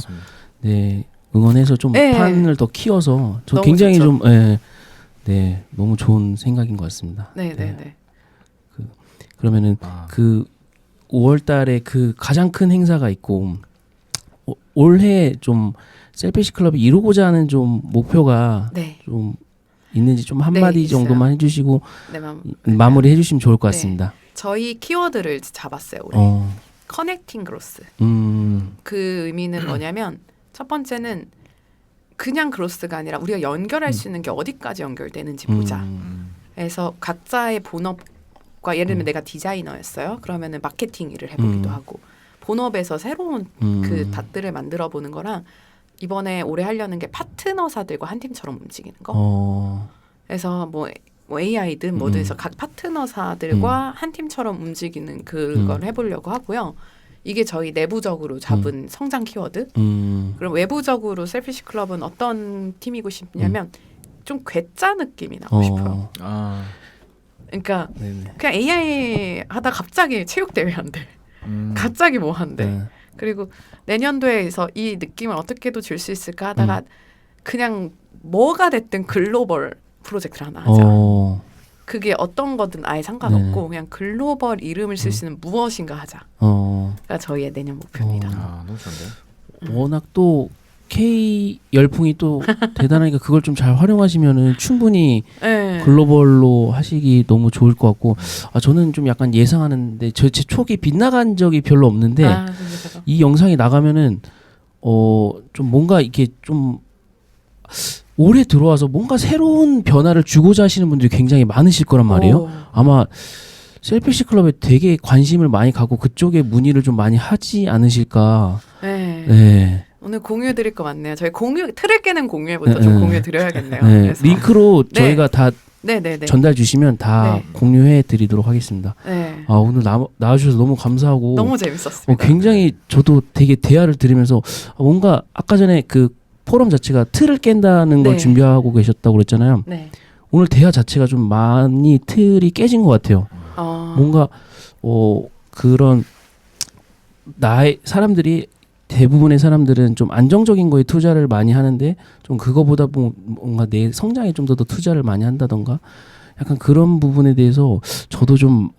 Speaker 2: 재밌었습니다.
Speaker 3: 응원해서 좀
Speaker 1: 네.
Speaker 3: 판을 더 키워서 저
Speaker 1: 너무
Speaker 3: 굉장히
Speaker 1: 좋죠.
Speaker 3: 좀 너무 좋은 생각인 것 같습니다.
Speaker 1: 네네네.
Speaker 3: 그러면은 그 5월달에 그 가장 큰 행사가 있고 올해 좀 셀피시 클럽이 이루고자 하는 좀 목표가
Speaker 1: 네.
Speaker 3: 좀 있는지 좀 한마디
Speaker 1: 있어요.
Speaker 3: 정도만 해주시고
Speaker 1: 네,
Speaker 3: 마무리 해주시면 좋을 것
Speaker 1: 네.
Speaker 3: 같습니다.
Speaker 1: 저희 키워드를 잡았어요. 올해. 커넥팅 그로스. 그 의미는 뭐냐면 첫 번째는 그냥 그로스가 아니라 우리가 연결할 수 있는 게 어디까지 연결되는지 보자. 그래서 각자의 본업과 예를 들면 내가 디자이너였어요. 그러면은 마케팅 일을 해보기도 하고 본업에서 새로운 그 닷들을 만들어 보는 거랑 이번에 올해 하려는 게 파트너사들과 한 팀처럼 움직이는 거. 그래서 뭐 AI든 뭐든 해서 각 파트너사들과 한 팀처럼 움직이는 그걸 해보려고 하고요. 이게 저희 내부적으로 잡은 성장 키워드. 그럼 외부적으로 셀피시 클럽은 어떤 팀이고 싶냐면 좀 괴짜 느낌이 나고 싶어요. 그러니까
Speaker 3: 네네.
Speaker 1: 그냥 AI 하다 갑자기 체육대회 한대. 갑자기 뭐 한대.
Speaker 3: 네.
Speaker 1: 그리고 내년도에서 이 느낌을 어떻게도 줄 수 있을까 하다가 그냥 뭐가 됐든 글로벌 프로젝트를 하나 하자. 그게 어떤 거든 아예 상관없고 그냥 글로벌 이름을 쓸 수 있는 무엇인가 하자. 가 저희의 내년 목표입니다.
Speaker 2: 너무 좋은데.
Speaker 3: 워낙 또 K 열풍이 또 대단하니까 그걸 좀 잘 활용하시면은 충분히
Speaker 1: 네.
Speaker 3: 글로벌로 하시기 너무 좋을 것 같고 저는 좀 약간 예상하는데 제 촉이 빗나간 적이 별로 없는데 이 영상이 나가면은 좀 뭔가 이렇게 좀 올해 들어와서 뭔가 새로운 변화를 주고자 하시는 분들이 굉장히 많으실 거란 말이에요. 아마 셀피시 클럽에 되게 관심을 많이 갖고 그쪽에 문의를 좀 많이 하지 않으실까. 네.
Speaker 1: 오늘 공유 드릴 거 많네요. 저희 공유 틀을 깨는 공유회부터 좀 공유 드려야겠네요. 그래서.
Speaker 3: 링크로 저희가 다 전달 주시면 다 공유해 드리도록 하겠습니다. 오늘 나와주셔서 너무 감사하고
Speaker 1: 너무 재밌었습니다.
Speaker 3: 굉장히 저도 되게 대화를 들으면서 뭔가 아까 전에 그 포럼 자체가 틀을 깬다는 걸 준비하고 계셨다고 그랬잖아요. 오늘 대화 자체가 좀 많이 틀이 깨진 것 같아요. 뭔가 그런 사람들이 대부분의 사람들은 좀 안정적인 거에 투자를 많이 하는데 좀 그거보다 뭔가 내 성장에 좀 더 투자를 많이 한다던가 약간 그런 부분에 대해서 저도 좀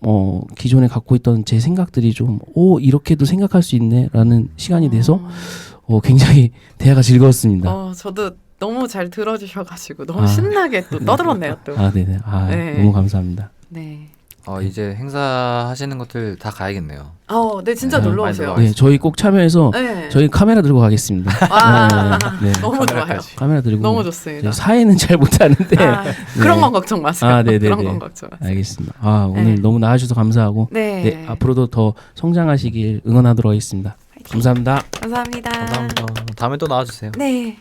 Speaker 3: 기존에 갖고 있던 제 생각들이 좀 이렇게도 생각할 수 있네라는 시간이 돼서 굉장히 대화가 즐거웠습니다.
Speaker 1: 저도 너무 잘 들어주셔가지고 너무 신나게 또 떠들었네요 또.
Speaker 3: 네네. 너무 감사합니다.
Speaker 1: 네.
Speaker 2: 이제 행사 하시는 것들 다 가야겠네요.
Speaker 1: 네, 진짜 놀러 오세요.
Speaker 3: 네, 저희 꼭 참여해서 저희 카메라 들고 가겠습니다.
Speaker 1: 네. 너무 좋아요.
Speaker 3: 카메라 들고.
Speaker 1: 너무 좋습니다.
Speaker 3: 사회는 잘 못하는데
Speaker 1: 그런 건 걱정 마세요.
Speaker 3: 네네.
Speaker 1: 그런 건 걱정 마세요.
Speaker 3: 알겠습니다. 오늘 너무 나와주셔서 감사하고 앞으로도 더 성장하시길 응원하도록 하겠습니다. 감사합니다.
Speaker 1: 감사합니다.
Speaker 2: 다음에 또 나와주세요.
Speaker 1: 네.